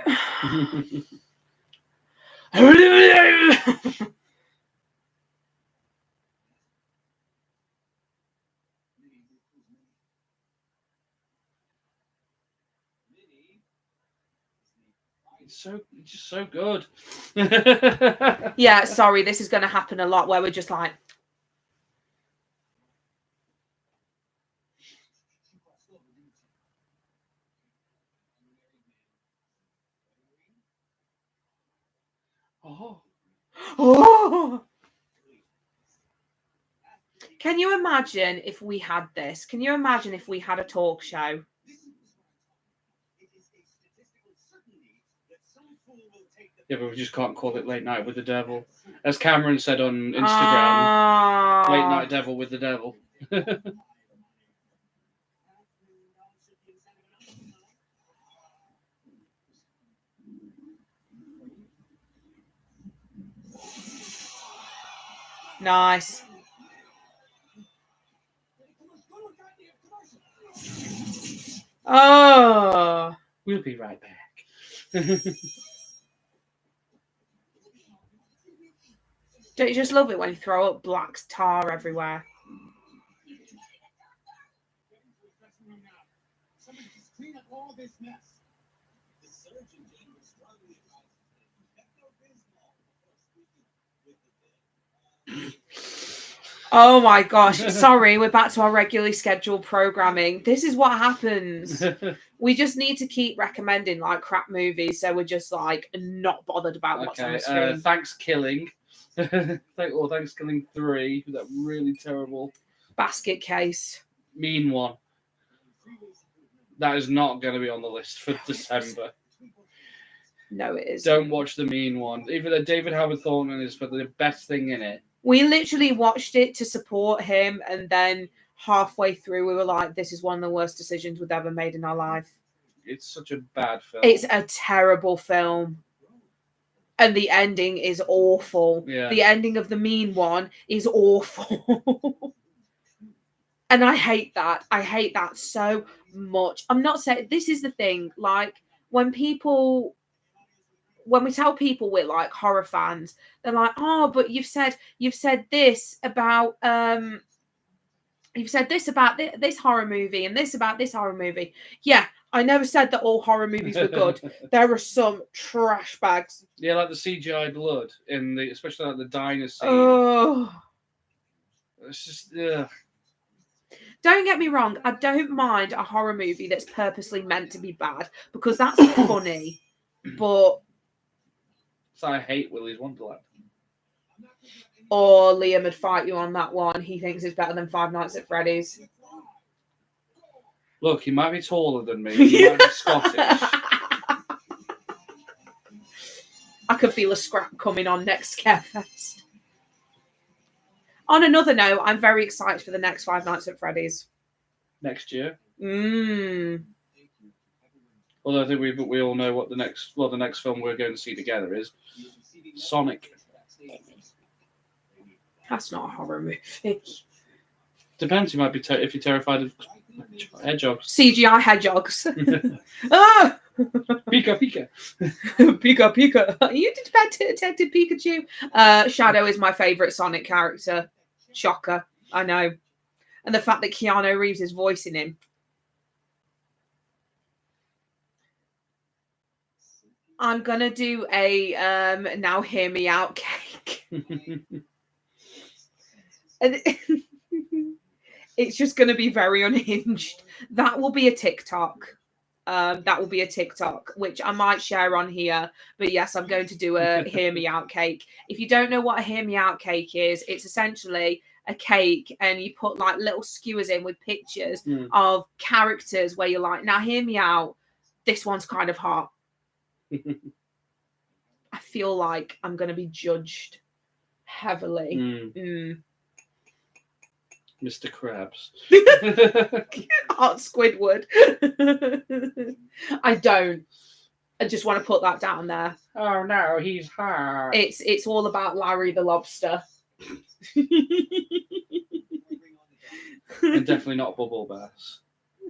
Speaker 2: It's just so good.
Speaker 1: Yeah, sorry, this is going to happen a lot where we're just like, oh. Can you imagine if we had this? Can you imagine if we had a talk show?
Speaker 2: Yeah, but we just can't call it Late Night with the Devil. As Cameron said on Instagram, Late Night Devil with the Devil.
Speaker 1: Nice. Oh.
Speaker 2: We'll be right back.
Speaker 1: Don't you just love it when you throw up black tar everywhere? Oh my gosh. Sorry, we're back to our regularly scheduled programming. This is what happens. We just need to keep recommending like crap movies, so we're just like not bothered about what's on the screen.
Speaker 2: Thanks Killing. Thanks Killing 3. That really terrible
Speaker 1: Basket Case.
Speaker 2: Mean One. That is not going to be on the list for December.
Speaker 1: No, it is.
Speaker 2: Don't watch the Mean One. Even though David Howard Thornton is the best thing in it.
Speaker 1: We literally watched it to support him, and then halfway through we were like, this is one of the worst decisions we've ever made in our life.
Speaker 2: It's such a bad film.
Speaker 1: It's a terrible film. And the ending is awful.
Speaker 2: Yeah.
Speaker 1: The ending of the Mean One is awful. And I hate that. I hate that so much. I'm not saying, this is the thing, like when we tell people we're like horror fans, they're like, oh, but you've said this about this horror movie and this about this horror movie. Yeah, I never said that all horror movies were good. There are some trash bags.
Speaker 2: Yeah, like the CGI blood especially like the diner scene.
Speaker 1: Oh,
Speaker 2: it's just ugh.
Speaker 1: Don't get me wrong, I don't mind a horror movie that's purposely meant to be bad because that's funny. But
Speaker 2: so I hate Willy's Wonderland.
Speaker 1: Or Liam would fight you on that one. He thinks it's better than Five Nights at Freddy's.
Speaker 2: Look, he might be taller than me. He might be Scottish.
Speaker 1: I can feel a scrap coming on next Scarefest. On another note, I'm very excited for the next Five Nights at Freddy's.
Speaker 2: Next year.
Speaker 1: Although
Speaker 2: I think we all know what the next film we're going to see together is. Sonic.
Speaker 1: That's not a horror movie.
Speaker 2: Depends. You might be if you're terrified of hedgehogs.
Speaker 1: CGI hedgehogs. Ah!
Speaker 2: Pika Pika.
Speaker 1: Pika Pika. Are you Detective Pikachu? Shadow is my favourite Sonic character. Shocker. I know. And the fact that Keanu Reeves is voicing him. I'm going to do a Now Hear Me Out cake. And it's just going to be very unhinged. That will be a TikTok. That will be a TikTok, which I might share on here. But yes, I'm going to do a hear me out cake. If you don't know what a hear me out cake is, it's essentially a cake and you put like little skewers in with pictures of characters where you're like, now hear me out. This one's kind of hot. I feel like I'm going to be judged heavily.
Speaker 2: Mr. Krabs.
Speaker 1: Hot Squidward. I don't. I just want to put that down there.
Speaker 2: Oh no, he's hot.
Speaker 1: It's all about Larry the Lobster.
Speaker 2: And definitely not Bubble Bass.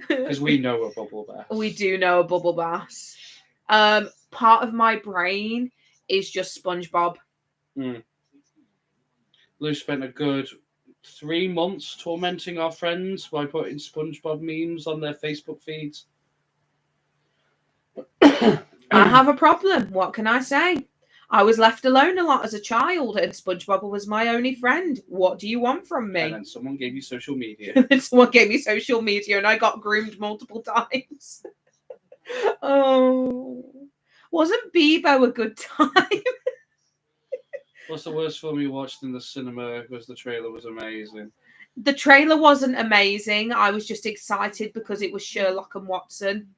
Speaker 2: Because we know a Bubble Bass.
Speaker 1: We do know a Bubble Bass. Part of my brain is just SpongeBob.
Speaker 2: Lou spent a good 3 months tormenting our friends by putting SpongeBob memes on their Facebook feeds.
Speaker 1: I have a problem. What can I say? I was left alone a lot as a child, and SpongeBob was my only friend. What do you want from me?
Speaker 2: And then someone gave you social media.
Speaker 1: Someone gave me social media, and I got groomed multiple times. Oh, wasn't Bebo a good time?
Speaker 2: What's the worst film you watched in the cinema? Because the trailer was amazing.
Speaker 1: The trailer wasn't amazing. I was just excited because it was Sherlock and Watson.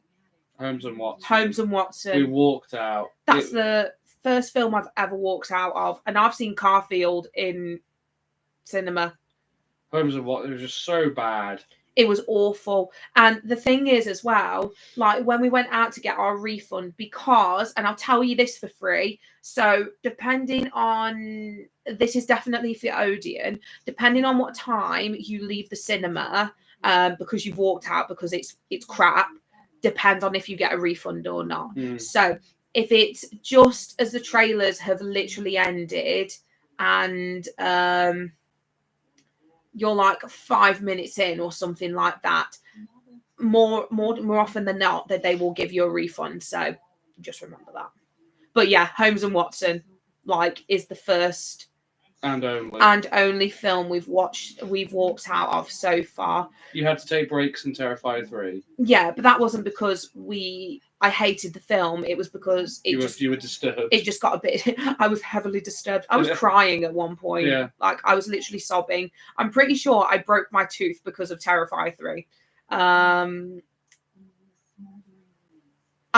Speaker 2: Holmes and Watson.
Speaker 1: Holmes and Watson.
Speaker 2: We walked out.
Speaker 1: That's the first film I've ever walked out of. And I've seen Garfield in cinema.
Speaker 2: Holmes and Watson, it was just so bad.
Speaker 1: It was awful. And the thing is as well, like when we went out to get our refund, because, and I'll tell you this for free, so depending on, this is definitely for Odeon, depending on what time you leave the cinema, because you've walked out because it's crap, depends on if you get a refund or not. So if it's just as the trailers have literally ended and you're like 5 minutes in or something like that, more often than not that they will give you a refund. So just remember that. But yeah, Holmes and Watson like is the first and only film we've walked out of so far.
Speaker 2: You had to take breaks in Terrifier 3.
Speaker 1: Yeah, but that wasn't because I hated the film. It was because you were
Speaker 2: disturbed.
Speaker 1: It just got a bit. I was heavily disturbed. I was crying at one point.
Speaker 2: Yeah,
Speaker 1: like I was literally sobbing. I'm pretty sure I broke my tooth because of Terrifier 3. I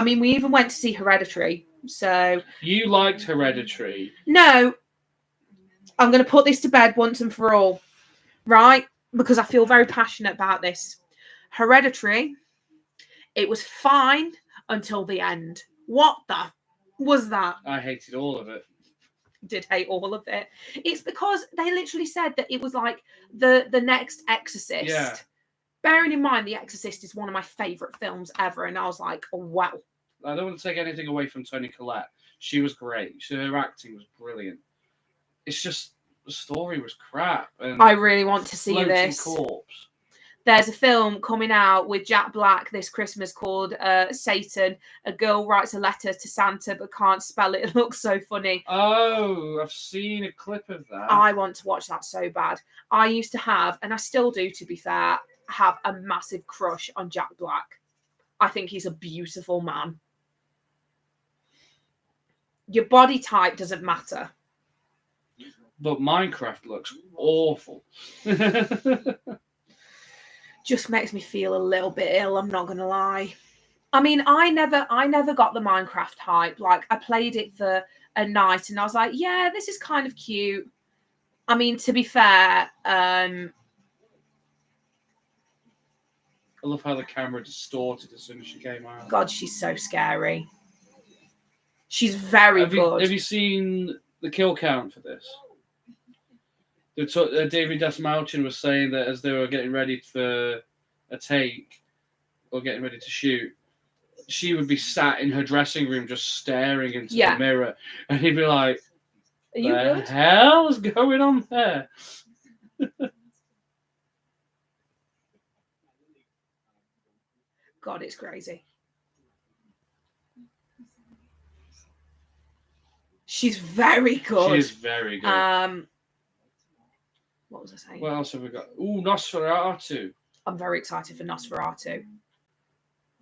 Speaker 1: mean, we even went to see Hereditary. So
Speaker 2: you liked Hereditary?
Speaker 1: No, I'm going to put this to bed once and for all, right? Because I feel very passionate about this. Hereditary, it was fine until the end. What the was that?
Speaker 2: I hated all of it.
Speaker 1: Did hate all of it. It's because they literally said that it was like the next Exorcist.
Speaker 2: Yeah.
Speaker 1: Bearing in mind, The Exorcist is one of my favourite films ever, and I was like, oh, wow.
Speaker 2: I don't want to take anything away from Toni Collette. She was great. Her acting was brilliant. It's just the story was crap. And
Speaker 1: I really want to see this.
Speaker 2: Corpse.
Speaker 1: There's a film coming out with Jack Black this Christmas called Satan. A girl writes a letter to Santa but can't spell it. It looks so funny.
Speaker 2: Oh, I've seen a clip of that.
Speaker 1: I want to watch that so bad. I used to have, and I still do to be fair, have a massive crush on Jack Black. I think he's a beautiful man. Your body type doesn't matter.
Speaker 2: But Minecraft looks awful.
Speaker 1: Just makes me feel a little bit ill, I'm not gonna lie. I mean, I never got the Minecraft hype. Like, I played it for a night and I was like, yeah, this is kind of cute. I mean, to be fair,
Speaker 2: I love how the camera distorted as soon as she came out.
Speaker 1: God, she's so scary. She's very good.
Speaker 2: Have you seen the kill count for this? David Desmalchin was saying that as they were getting ready for a take or getting ready to shoot, she would be sat in her dressing room just staring into the mirror, and he'd be like,
Speaker 1: "Are you good?
Speaker 2: What the hell is going on there?"
Speaker 1: God, it's crazy. She's very good.
Speaker 2: She is very good.
Speaker 1: What was I saying?
Speaker 2: What else have we got? Ooh, Nosferatu.
Speaker 1: I'm very excited for Nosferatu.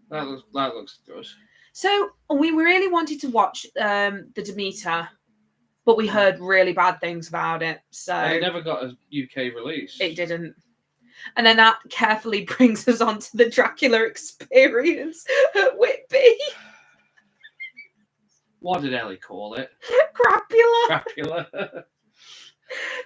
Speaker 2: That looks good.
Speaker 1: So we really wanted to watch the Demeter, but we heard really bad things about it. So
Speaker 2: And it never got a UK release.
Speaker 1: It didn't. And then that carefully brings us on to the Dracula experience at Whitby.
Speaker 2: What did Ellie call it?
Speaker 1: Crapula.
Speaker 2: Crapula.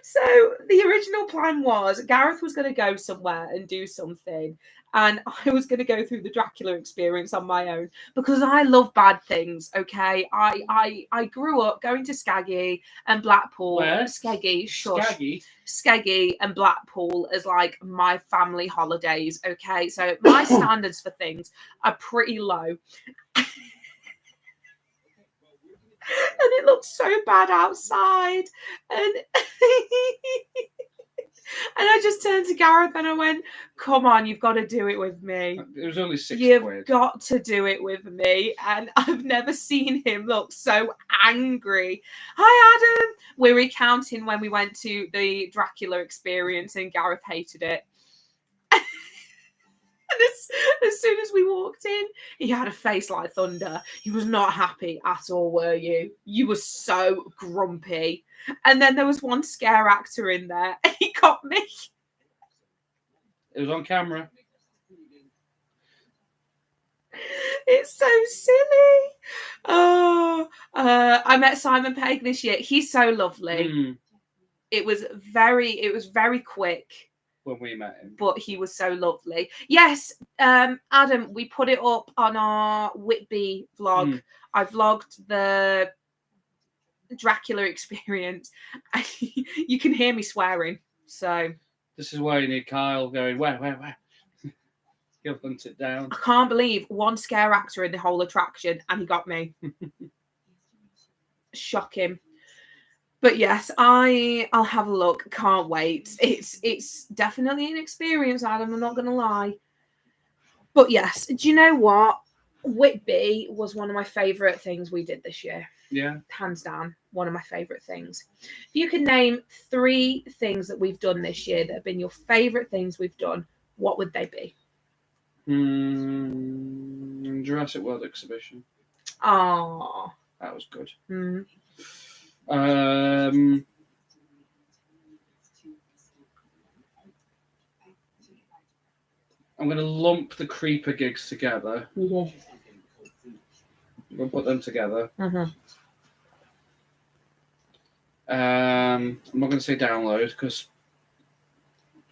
Speaker 1: So the original plan was Gareth was going to go somewhere and do something, and I was going to go through the Dracula experience on my own because I love bad things. Okay, I grew up going to Skaggy and Blackpool.
Speaker 2: Where?
Speaker 1: Skaggy, shush.
Speaker 2: Skaggy.
Speaker 1: Skaggy and Blackpool as like my family holidays. Okay, so my standards for things are pretty low. And it looked so bad outside. And and I just turned to Gareth and I went, come on, you've got to do it with me.
Speaker 2: It was only £6.
Speaker 1: You've got to do it with me. And I've never seen him look so angry. Hi, Adam. We're recounting when we went to the Dracula experience and Gareth hated it. And as soon as we walked in, he had a face like thunder. He was not happy at all, were you? You were so grumpy. And then there was one scare actor in there, and he got me.
Speaker 2: It was on camera.
Speaker 1: It's so silly. Oh, I met Simon Pegg this year. He's so lovely. It was very quick.
Speaker 2: When we met him.
Speaker 1: But he was so lovely. Yes, Adam, we put it up on our Whitby vlog. I vlogged the Dracula experience. You can hear me swearing. So
Speaker 2: this is why you need Kyle going, where? He'll hunt it down.
Speaker 1: I can't believe one scare actor in the whole attraction and he got me. Shocking. But yes, I'll have a look. Can't wait. It's definitely an experience, Adam. I'm not going to lie. But yes, do you know what? Whitby was one of my favourite things we did this year.
Speaker 2: Yeah.
Speaker 1: Hands down, one of my favourite things. If you could name 3 things that we've done this year that have been your favourite things we've done, what would they be?
Speaker 2: Jurassic World exhibition.
Speaker 1: Oh,
Speaker 2: that was good.
Speaker 1: Mm.
Speaker 2: I'm going to lump the creeper gigs together.
Speaker 1: Mm-hmm.
Speaker 2: I'm going to put them together.
Speaker 1: Mm-hmm.
Speaker 2: I'm not going to say download because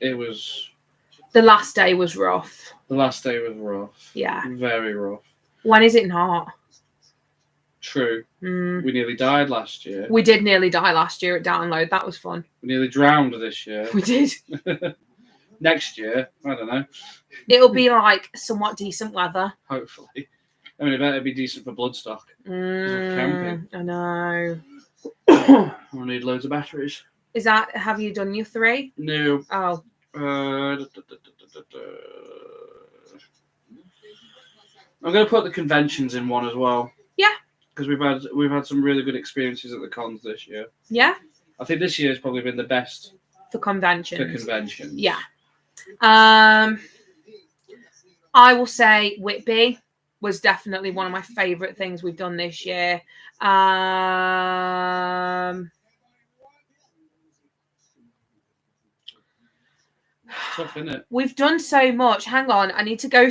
Speaker 2: it was...
Speaker 1: The last day was rough.
Speaker 2: The last day was rough.
Speaker 1: Yeah.
Speaker 2: Very rough.
Speaker 1: When is it not?
Speaker 2: True. We nearly died last year.
Speaker 1: We did nearly die last year at Download. That was fun.
Speaker 2: We nearly drowned this year.
Speaker 1: We did.
Speaker 2: Next year, I don't know.
Speaker 1: It'll be like somewhat decent weather.
Speaker 2: Hopefully. I mean, it better be decent for Bloodstock. Camping.
Speaker 1: I know.
Speaker 2: We'll need loads of batteries.
Speaker 1: Is that, have you done your 3?
Speaker 2: No.
Speaker 1: Oh.
Speaker 2: I'm going to put the conventions in one as well.
Speaker 1: Yeah.
Speaker 2: Because we've had some really good experiences at the cons this year.
Speaker 1: Yeah.
Speaker 2: I think this year has probably been the best
Speaker 1: for conventions. Yeah. I will say Whitby was definitely one of my favourite things we've done this year.
Speaker 2: Tough, isn't it?
Speaker 1: We've done so much. Hang on, I need to go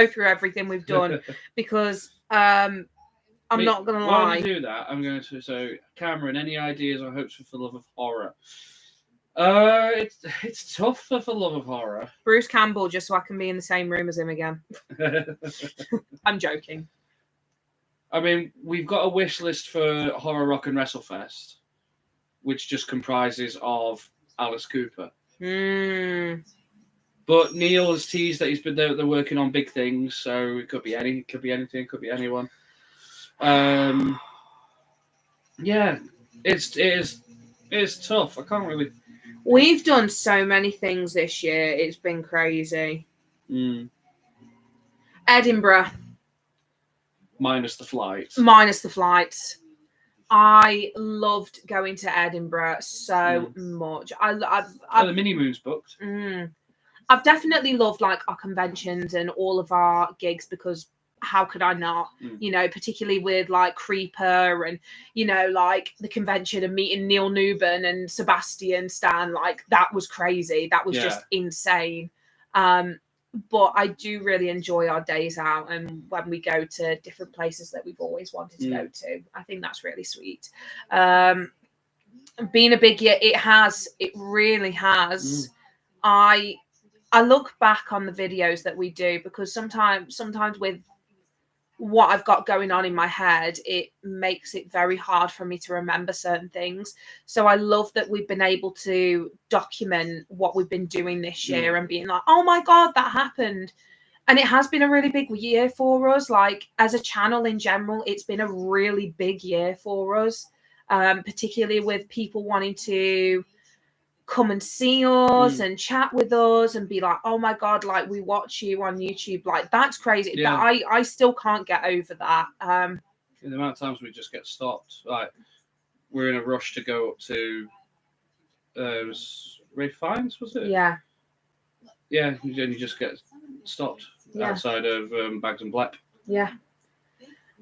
Speaker 1: through everything we've done because I'm not gonna lie.
Speaker 2: While you do that, I'm going to. So, Cameron, any ideas or hopes for love of horror? It's tough for love of horror.
Speaker 1: Bruce Campbell, just so I can be in the same room as him again. I'm joking.
Speaker 2: I mean, we've got a wish list for Horror Rock and WrestleFest, which just comprises of Alice Cooper. But Neil has teased that they're working on big things, so it could be anything, could be anyone. Yeah, it's tough. I can't really.
Speaker 1: We've done so many things this year. It's been crazy.
Speaker 2: Edinburgh. Minus the flights.
Speaker 1: I loved going to Edinburgh so much.
Speaker 2: The Mini Moon's booked.
Speaker 1: I've definitely loved like our conventions and all of our gigs because how could I not? You know, particularly with like Creeper and, you know, like the convention and meeting Neil Newburn and Sebastian Stan, like that was crazy. That was just insane. But I do really enjoy our days out and when we go to different places that we've always wanted to go to. I think that's really sweet. Being a big year, it really has. I look back on the videos that we do because sometimes with what I've got going on in my head, it makes it very hard for me to remember certain things. So I love that we've been able to document what we've been doing this year and being like, oh my God, that happened. And it has been a really big year for us. Like as a channel in general, it's been a really big year for us, particularly with people wanting to come and see us and chat with us and be like, oh my God, like we watch you on YouTube. Like that's crazy.
Speaker 2: Yeah.
Speaker 1: I still can't get over that.
Speaker 2: The amount of times we just get stopped. Like we're in a rush to go up to it was Ray Fiennes, was it?
Speaker 1: Yeah.
Speaker 2: Yeah, and you just get stopped outside of Bags and Black.
Speaker 1: Yeah.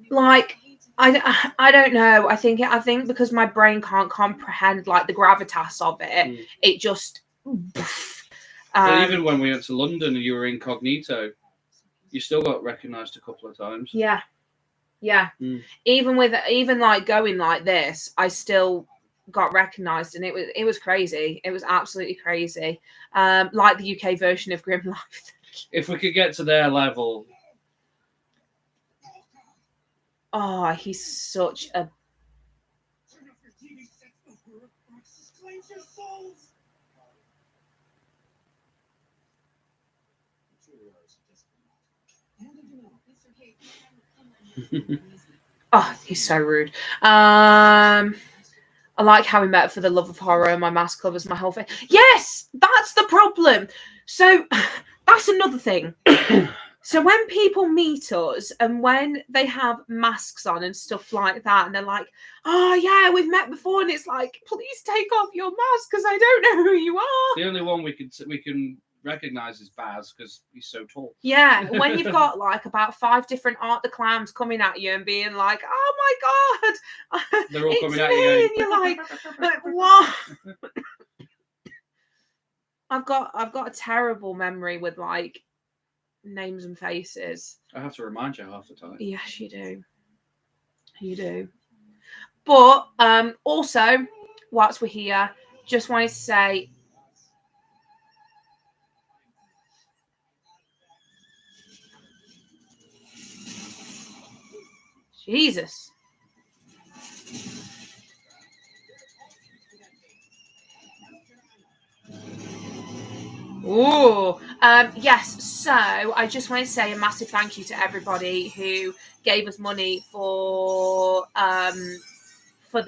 Speaker 1: Like I don't know. I think because my brain can't comprehend like the gravitas of it, it just.
Speaker 2: But even when we went to London and you were incognito, you still got recognised a couple of times.
Speaker 1: Yeah. Even like going like this, I still got recognised, and it was crazy. It was absolutely crazy. Like the UK version of Grim Life.
Speaker 2: If we could get to their level.
Speaker 1: Oh, he's such a. Oh, he's so rude. I like how we met for the love of horror and my mask covers my whole face. Yes, that's the problem. So that's another thing. So when people meet us and when they have masks on and stuff like that, and they're like, oh yeah, we've met before, and it's like, please take off your mask because I don't know who you are.
Speaker 2: The only one we can recognise is Baz because he's so tall.
Speaker 1: Yeah, when you've got like about 5 different Art the Clowns coming at you and being like, oh my God,
Speaker 2: they're all
Speaker 1: it's
Speaker 2: coming at
Speaker 1: me.
Speaker 2: you.
Speaker 1: And you're like what? I've got a terrible memory with like names and faces.
Speaker 2: I have to remind you half the time.
Speaker 1: Yes, you do. You do. But also, whilst we're here, just wanted to say Jesus. Oh, yes. So I just want to say a massive thank you to everybody who gave us money for the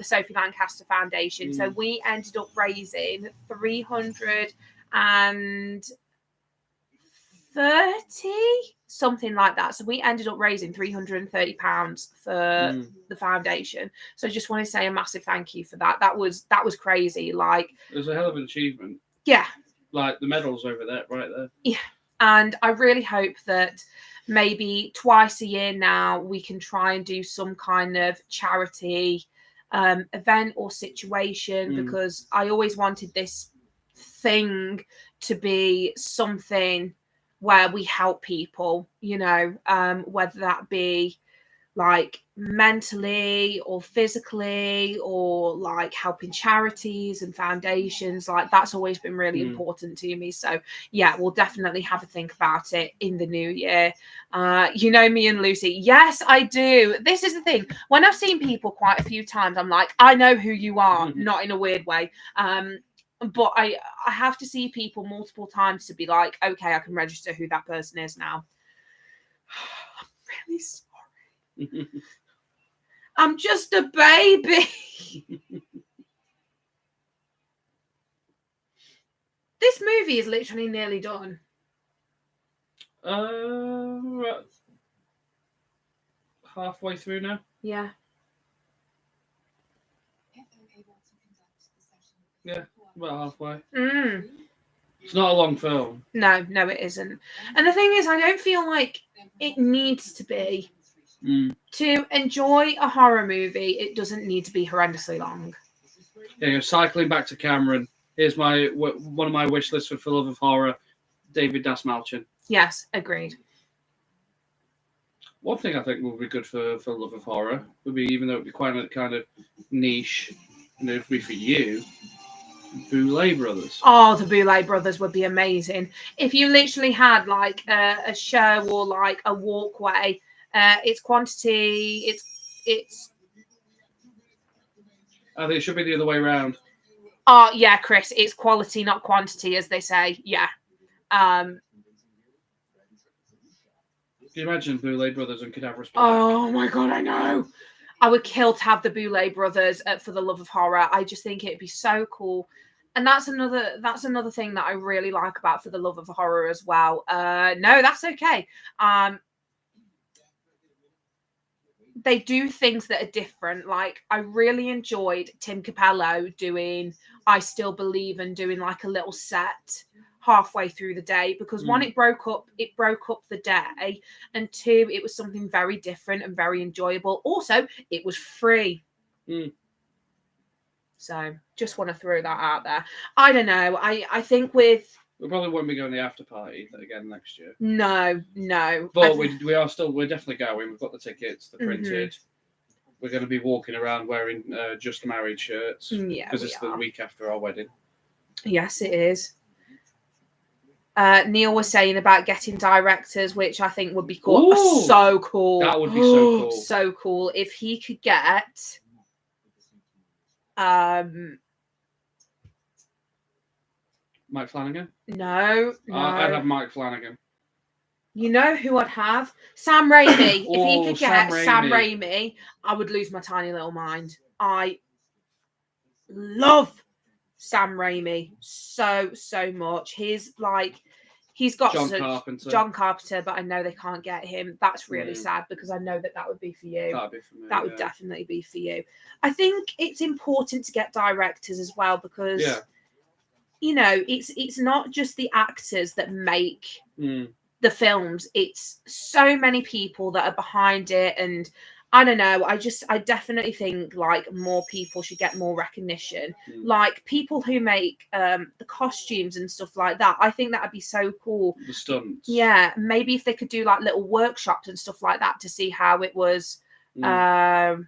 Speaker 1: Sophie Lancaster Foundation. So we ended up raising 330, something like that. So we ended up raising £330 for the foundation. So I just want to say a massive thank you for that. That was crazy. Like
Speaker 2: it was a hell of an achievement.
Speaker 1: Yeah.
Speaker 2: Like the medals over there, right there.
Speaker 1: Yeah. And I really hope that maybe twice a year now we can try and do some kind of charity event or situation, because I always wanted this thing to be something where we help people, you know, whether that be like mentally or physically or like helping charities and foundations. Like that's always been really important to me. So yeah, we'll definitely have a think about it in the new year. You know me and Lucy. Yes, I do. This is the thing. When I've seen people quite a few times, I'm like, I know who you are, not in a weird way. But I have to see people multiple times to be like, okay, I can register who that person is now. I'm really sorry. I'm just a baby. This movie is literally nearly done.
Speaker 2: Halfway through now.
Speaker 1: Yeah.
Speaker 2: Yeah, about halfway.
Speaker 1: Mm.
Speaker 2: It's not a long film.
Speaker 1: No, it isn't. And the thing is, I don't feel like it needs to be. To enjoy a horror movie, it doesn't need to be horrendously long.
Speaker 2: Yeah, cycling back to Cameron. Here's one of my wish lists for Love of Horror, David Dasmalchian.
Speaker 1: Yes, agreed.
Speaker 2: One thing I think would be good for Love of Horror would be, even though it would be quite a kind of niche, and it would be for you, Boulet Brothers.
Speaker 1: Oh, the Boulet Brothers would be amazing. If you literally had like a show or like a walkway, it's quantity, it's.
Speaker 2: I think it should be the other way around.
Speaker 1: Oh, yeah, Chris, it's quality, not quantity, as they say. Yeah.
Speaker 2: Can you imagine Boulet Brothers and Cadaverous Black?
Speaker 1: Oh my God, I know. I would kill to have the Boulet Brothers for the Love of Horror. I just think it'd be so cool. And that's another thing that I really like about For the Love of Horror as well. No, that's okay. They do things that are different. Like, I really enjoyed Tim Capello doing I Still Believe and doing like a little set halfway through the day, because one, it broke up the day, and two, it was something very different and very enjoyable. Also, it was free. So just want to throw that out there. I don't know. I think we
Speaker 2: probably won't be going to the after party again next year.
Speaker 1: No.
Speaker 2: But we're definitely going. We've got the tickets, the printed. We're going to be walking around wearing Just Married shirts.
Speaker 1: Yeah,
Speaker 2: because it's the week after our wedding.
Speaker 1: Yes, it is. Neil was saying about getting directors, which I think would be cool.
Speaker 2: Ooh,
Speaker 1: so cool.
Speaker 2: That would be so cool.
Speaker 1: So cool. If he could get
Speaker 2: Mike Flanagan?
Speaker 1: No.
Speaker 2: I'd have Mike Flanagan.
Speaker 1: You know who I'd have? Sam Raimi. If he could get Sam Raimi, I would lose my tiny little mind. I love Sam Raimi so much. He's got John Carpenter, but I know they can't get him. That's really sad, because I know that would be for you.
Speaker 2: That'd be for me.
Speaker 1: That would definitely be for you. I think it's important to get directors as well, because you know, it's not just the actors that make the films. It's so many people that are behind it, and I don't know. I definitely think like more people should get more recognition. Like people who make the costumes and stuff like that. I think that'd be so cool.
Speaker 2: The stunts.
Speaker 1: Yeah, maybe if they could do like little workshops and stuff like that to see how it was. Yeah.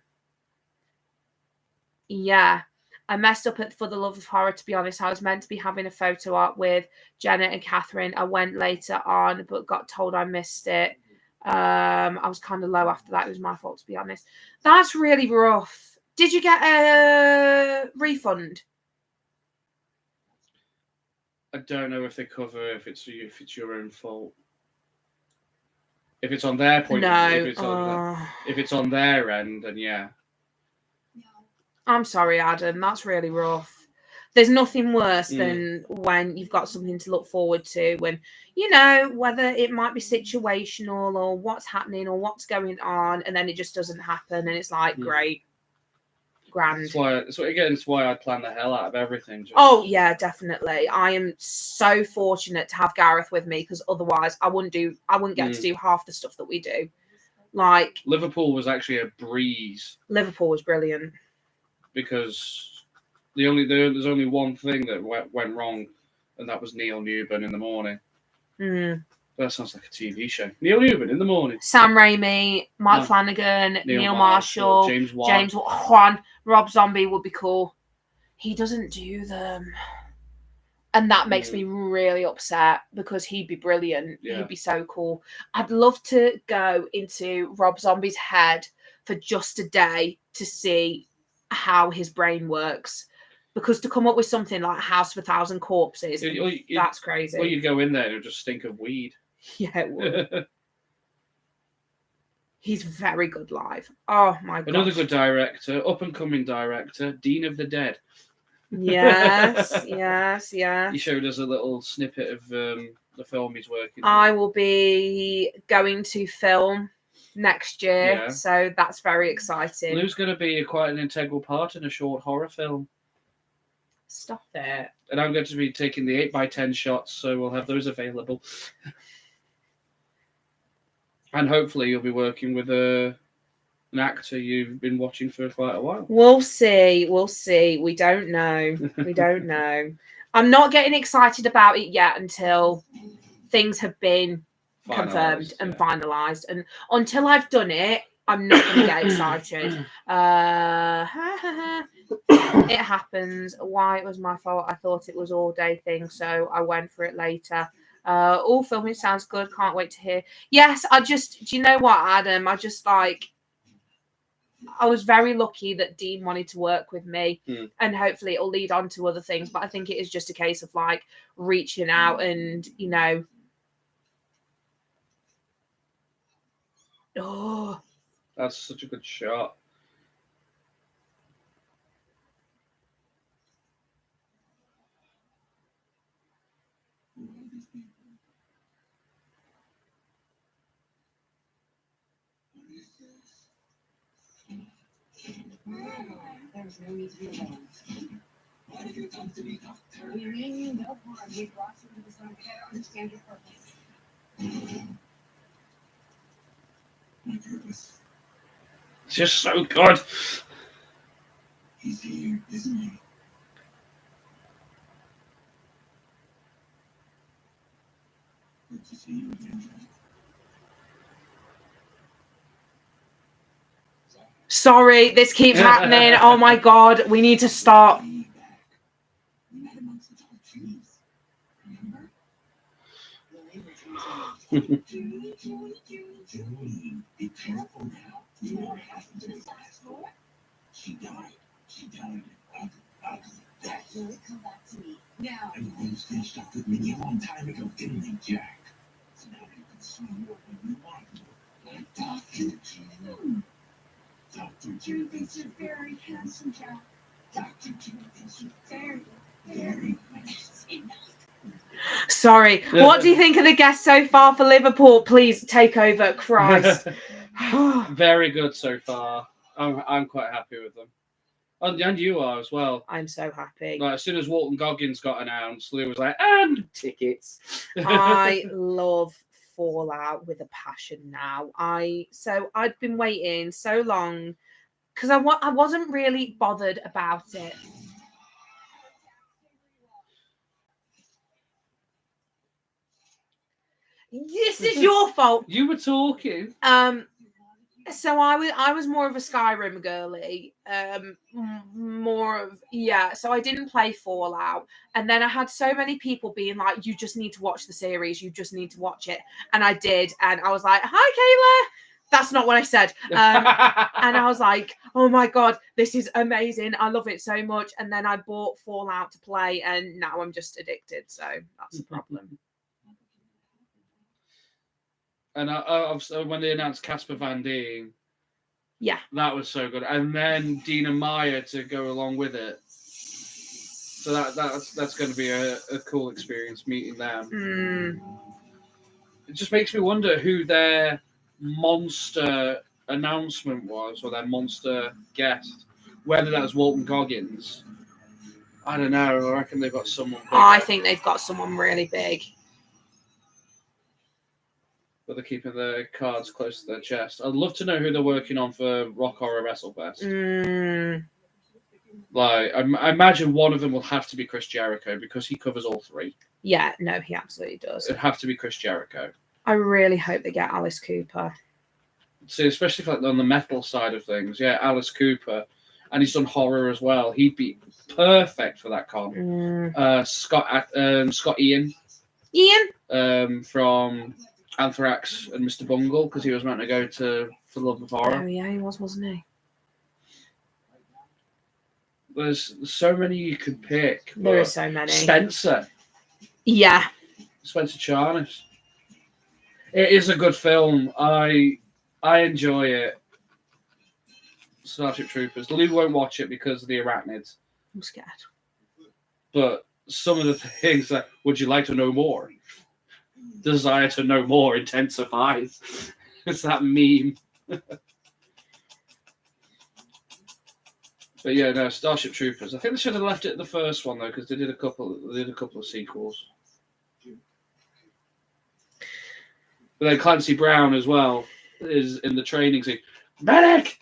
Speaker 1: I messed up For the Love of Horror, to be honest. I was meant to be having a photo op with Janet and Catherine. I went later on, but got told I missed it. I was kind of low after that. It was my fault, to be honest. That's really rough. Did you get a refund?
Speaker 2: I don't know if they cover if it's your own fault. If it's on their point, if it's on their end, then yeah.
Speaker 1: I'm sorry, Adam. That's really rough. There's nothing worse than when you've got something to look forward to, when, you know, whether it might be situational or what's happening or what's going on, and then it just doesn't happen, and it's like, great, grand.
Speaker 2: It's why I plan the hell out of everything.
Speaker 1: Oh, yeah, definitely. I am so fortunate to have Gareth with me, because otherwise I wouldn't get to do half the stuff that we do. Like,
Speaker 2: Liverpool was actually a breeze.
Speaker 1: Liverpool was brilliant.
Speaker 2: Because there's only one thing that went wrong, and that was Neil Newburn in the morning. That sounds like a TV show. Neil Newburn in the morning.
Speaker 1: Sam Raimi, Mike Flanagan, Neil Marshall, James Wan, Rob Zombie would be cool. He doesn't do them, and that makes me really upset, because he'd be brilliant. He'd be so cool. I'd love to go into Rob Zombie's head for just a day to see how his brain works, because to come up with something like House of a Thousand Corpses, that's crazy.
Speaker 2: Well, you'd go in there and it would just stink of weed.
Speaker 1: Yeah, it would. He's very good live. Oh my god.
Speaker 2: Another good director, up and coming director, Dean of the Dead.
Speaker 1: Yes.
Speaker 2: He showed us a little snippet of the film he's working on.
Speaker 1: I will be going to film next year, so that's very exciting.
Speaker 2: Lou's going to be quite an integral part in a short horror film.
Speaker 1: Stop it.
Speaker 2: And I'm going to be taking the 8x10 shots, so we'll have those available. And hopefully you'll be working with an actor you've been watching for quite a while.
Speaker 1: We'll see. We'll see. We don't know. We don't know. I'm not getting excited about it yet until things have been confirmed and finalised. And until I've done it, I'm not going to get excited. It happens. Why? It was my fault. I thought it was all day thing, so I went for it later. All filming sounds good. Can't wait to hear. Yes, do you know what, Adam? I was very lucky that Dean wanted to work with me, and hopefully it'll lead on to other things. But I think it is just a case of like reaching out and, oh,
Speaker 2: that's such a good shot.
Speaker 3: There's no need to be alarmed. Why did you come to me, Doctor? We mean you no harm. We brought you to this room to better understand your purpose. My purpose?
Speaker 2: It's just so good.
Speaker 3: He's here, isn't he? Good to see you again, Gareth.
Speaker 1: sorry, this keeps happening. Oh my God, we need to stop.
Speaker 3: We met amongst the tall trees. Remember? Julie, be careful now. You know what happened to this last boy? She died. That will come back to me. Now. Everything's finished up with me a long time ago, didn't they, Jack? So now you can see what we want. Like Dr. June. Dr. June thinks you're very handsome, Jack. Dr. June thinks you're very, very nice.
Speaker 1: Sorry. What do you think of the guests so far for Liverpool? Please take over. Christ.
Speaker 2: Very good so far. I'm quite happy with them. And you are as well.
Speaker 1: I'm so happy.
Speaker 2: Like, as soon as Walton Goggins got announced, Lou was like, and tickets.
Speaker 1: I love Fallout with a passion now. I'd been waiting so long because I wasn't really bothered about it. This is your fault.
Speaker 2: You were talking.
Speaker 1: So I was more of a Skyrim girly. So I didn't play Fallout, and then I had so many people being like, "You just need to watch the series. You just need to watch it," and I did, and I was like, "Hi, Kayla." That's not what I said. And I was like, "Oh my God, this is amazing. I love it so much." And then I bought Fallout to play, and now I'm just addicted. So that's the problem.
Speaker 2: And when they announced Casper Van Dien,
Speaker 1: yeah,
Speaker 2: that was so good. And then Dina Meyer to go along with it. So that's going to be a cool experience meeting them. It just makes me wonder who their monster announcement was, or their monster guest. Whether that was Walton Goggins. I don't know. I reckon they've got someone big.
Speaker 1: I think they've got someone really big.
Speaker 2: But they're keeping the cards close to their chest. I'd love to know who they're working on for Rock Horror WrestleFest. Like, I imagine one of them will have to be Chris Jericho because he covers all three.
Speaker 1: Yeah, no, he absolutely does.
Speaker 2: It'd have to be Chris Jericho.
Speaker 1: I really hope they get Alice Cooper.
Speaker 2: See, especially like on the metal side of things. Yeah, Alice Cooper. And he's done horror as well. He'd be perfect for that con. Scott Ian. From Anthrax and Mr. Bungle, because he was meant to go for Love of Horror.
Speaker 1: Oh yeah, he was, wasn't he?
Speaker 2: There's so many you could pick.
Speaker 1: There are so many.
Speaker 2: Spencer.
Speaker 1: Yeah.
Speaker 2: Spencer Charnas. It is a good film. I enjoy it. Starship Troopers. Lou won't watch it because of the arachnids.
Speaker 1: I'm scared.
Speaker 2: But some of the things like, would you like to know more? Desire to know more intensifies. It's that meme. But yeah, no, Starship Troopers. I think they should have left it the first one though, because they did a couple. They did a couple of sequels. But then Clancy Brown as well is in the training scene. Medic!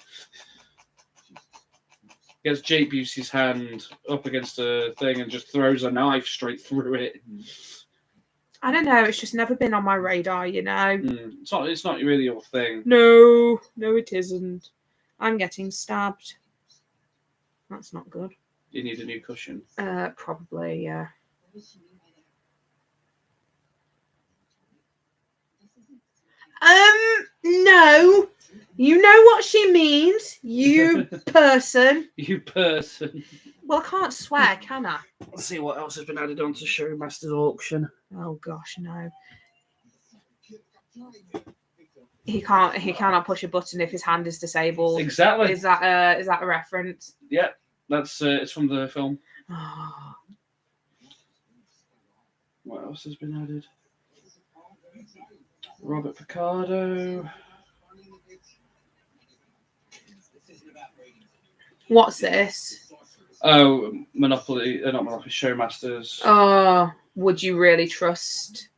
Speaker 2: Gets Jake Busey's hand up against a thing and just throws a knife straight through it.
Speaker 1: I don't know. It's just never been on my radar, you know.
Speaker 2: It's not really your thing.
Speaker 1: No, it isn't. I'm getting stabbed. That's not good.
Speaker 2: You need a new cushion.
Speaker 1: Probably, yeah. No. You know what she means, you person.
Speaker 2: You person.
Speaker 1: Well, I can't swear, can I?
Speaker 2: Let's see what else has been added onto Showmaster's auction.
Speaker 1: Oh gosh, no. He cannot push a button if his hand is disabled.
Speaker 2: Exactly.
Speaker 1: Is that a reference?
Speaker 2: Yeah, that's it's from the film.
Speaker 1: Oh.
Speaker 2: What else has been added? Robert Picardo.
Speaker 1: What's this?
Speaker 2: Oh, Monopoly, not Monopoly, Showmasters.
Speaker 1: Oh, would you really trust?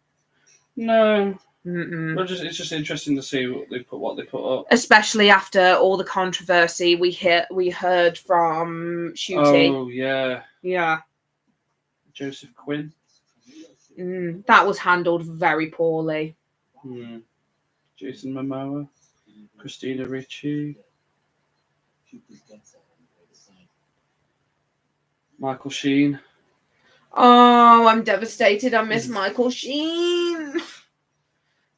Speaker 2: No.
Speaker 1: Mm-mm.
Speaker 2: Well, it's just interesting to see what they put up.
Speaker 1: Especially after all the controversy we heard from Shooty.
Speaker 2: Oh yeah.
Speaker 1: Yeah.
Speaker 2: Joseph Quinn.
Speaker 1: That was handled very poorly.
Speaker 2: Jason Momoa. Christina Ricci. Michael Sheen.
Speaker 1: Oh, I'm devastated. I miss Michael Sheen.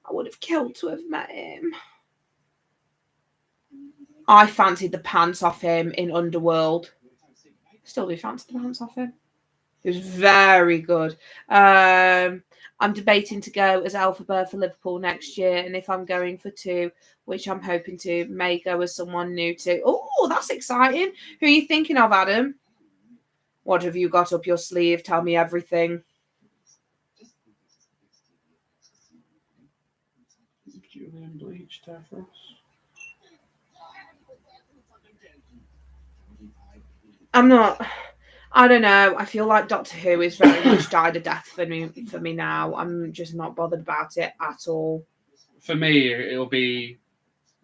Speaker 1: I would have killed to have met him. I fancied the pants off him in Underworld. Still do fancy the pants off him. It was very good. I'm debating to go as Elphaba for Liverpool next year, and if I'm going for 2, which I'm hoping to, may go as someone new too. Oh, that's exciting. Who are you thinking of, Adam? What have you got up your sleeve? Tell me everything.
Speaker 2: Julian Bleach, Davros.
Speaker 1: I don't know. I feel like Doctor Who is very much died a death for me now. I'm just not bothered about it at all.
Speaker 2: For me, it'll be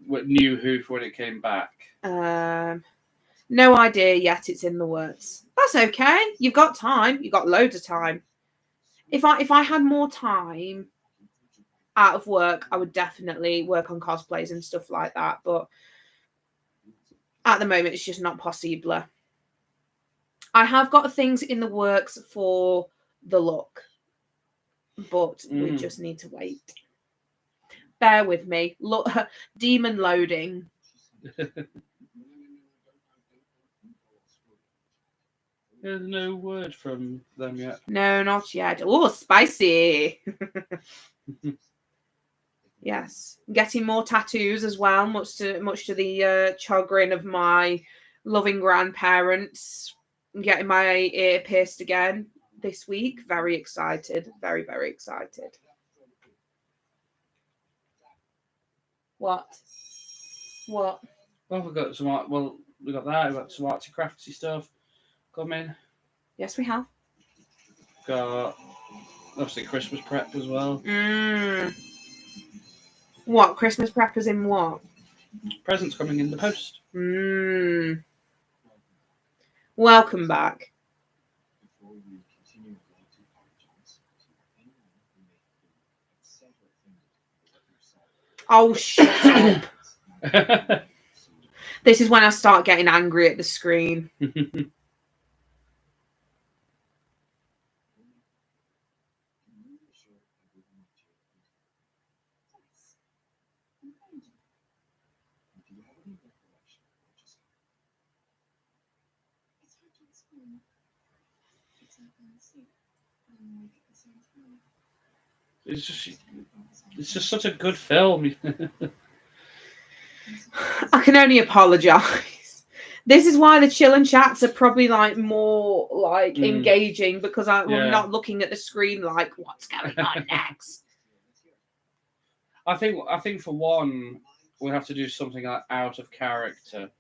Speaker 2: New Who for when it came back.
Speaker 1: No idea yet. It's in the works. That's okay. You've got time. You've got loads of time. If I had more time out of work, I would definitely work on cosplays and stuff like that. But at the moment, it's just not possible. I have got things in the works for the look, but we just need to wait. Bear with me. Look, demon loading.
Speaker 2: There's no word from them yet.
Speaker 1: No, not yet. Oh, spicy. Yes, getting more tattoos as well, much to the chagrin of my loving grandparents. Getting my ear pierced again this week. Very excited. Very, very excited. What?
Speaker 2: Well, we've got some art. Well, we got that. We've got some artsy crafty stuff coming.
Speaker 1: Yes, we have.
Speaker 2: Got obviously Christmas prep as well.
Speaker 1: What? Christmas prep as in what?
Speaker 2: Presents coming in the post.
Speaker 1: Welcome back. Oh, shut up. This is when I start getting angry at the screen.
Speaker 2: It's just such a good film.
Speaker 1: I can only apologise. This is why the chill and chats are probably like more like engaging, because I'm not looking at the screen like what's going on next.
Speaker 2: I think for one, we have to do something like out of character.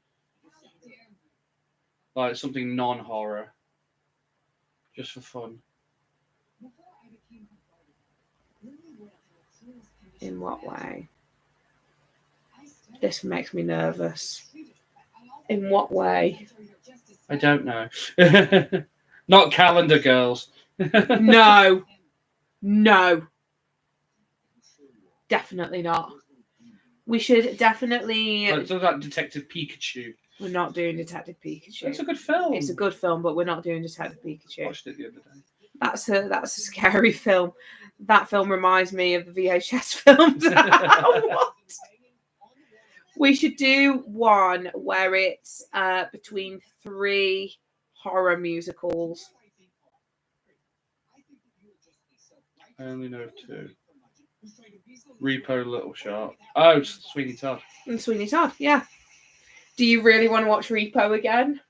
Speaker 2: like something non-horror, just for fun.
Speaker 1: In what way? This makes me nervous. In what way?
Speaker 2: I don't know. Not Calendar Girls.
Speaker 1: No. No. Definitely not. We should definitely...
Speaker 2: It's like Detective Pikachu.
Speaker 1: We're not doing Detective Pikachu.
Speaker 2: It's a good film.
Speaker 1: It's a good film, but we're not doing Detective
Speaker 2: I
Speaker 1: Pikachu.
Speaker 2: watched it the other day.
Speaker 1: That's a scary film. That film reminds me of the VHS films. What? We should do one where it's between 3 horror musicals.
Speaker 2: I only know of 2. Repo Little Shark. Oh, Sweeney Todd.
Speaker 1: And Sweeney Todd, yeah. Do you really want to watch Repo again?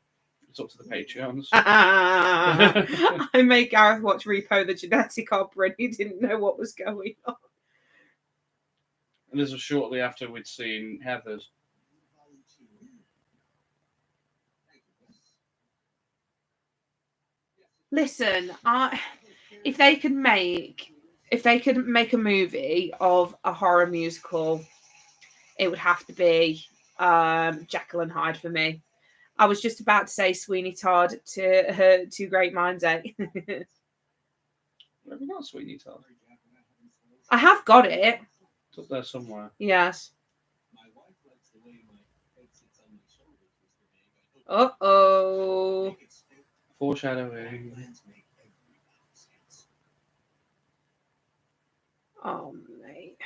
Speaker 2: It's up to the Patreons.
Speaker 1: I made Gareth watch Repo the Genetic Opera and he didn't know what was going on.
Speaker 2: And this was shortly after we'd seen Heathers.
Speaker 1: Listen, if they could make a movie of a horror musical, it would have to be Jekyll and Hyde for me. I was just about to say Sweeney Todd to her Two Great Minds.
Speaker 2: Have we got Sweeney Todd?
Speaker 1: I have got it.
Speaker 2: It's up there somewhere.
Speaker 1: Yes. Uh-oh.
Speaker 2: Foreshadowing.
Speaker 1: Oh, mate.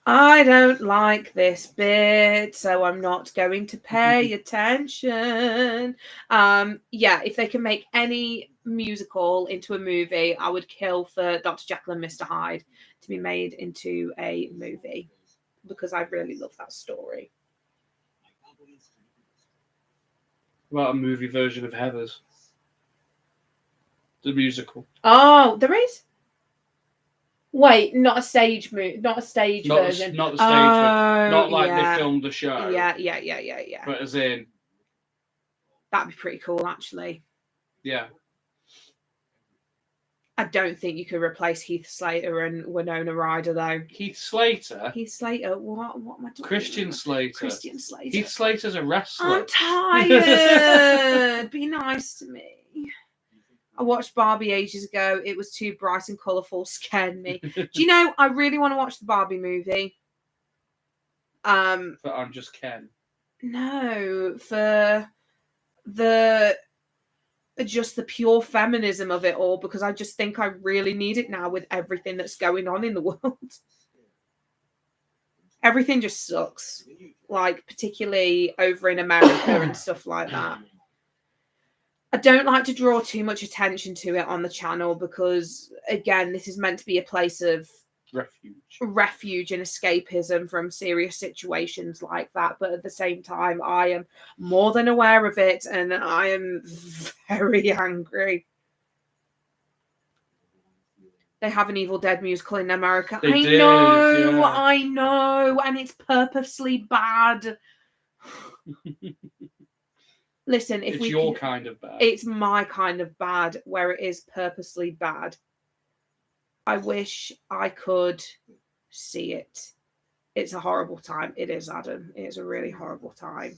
Speaker 1: I don't like this bit, so I'm not going to pay attention. Yeah, if they can make any musical into a movie, I would kill for Dr. Jekyll and Mr. Hyde to be made into a movie because I really love that story.
Speaker 2: What about a movie version of Heathers? The musical.
Speaker 1: Oh, there is? Wait, not a stage version.
Speaker 2: Not the stage version. Not like
Speaker 1: yeah.
Speaker 2: they filmed the show.
Speaker 1: Yeah.
Speaker 2: But as in...
Speaker 1: That'd be pretty cool, actually.
Speaker 2: Yeah.
Speaker 1: I don't think you could replace Heath Slater and Winona Ryder, though.
Speaker 2: Heath Slater?
Speaker 1: Heath Slater? What am I talking
Speaker 2: Christian
Speaker 1: about?
Speaker 2: Slater.
Speaker 1: Christian Slater.
Speaker 2: Heath Slater's a wrestler.
Speaker 1: I'm tired. Be nice to me. I watched Barbie ages ago. It was too bright and colourful. Scared me. Do you know, I really want to watch the Barbie movie.
Speaker 2: But I'm just Ken.
Speaker 1: No, for the pure feminism of it all, because I just think I really need it now with everything that's going on in the world. Everything just sucks. Like, particularly over in America and stuff like that. I don't like to draw too much attention to it on the channel because, again, this is meant to be a place of refuge and escapism from serious situations like that. But at the same time, I am more than aware of it and I am very angry. They have an Evil Dead musical in America. I know, and it's purposely bad. Listen, if
Speaker 2: it's your kind of bad.
Speaker 1: It's my kind of bad, where it is purposely bad. I wish I could see it. It's a horrible time. It is, Adam. It is a really horrible time.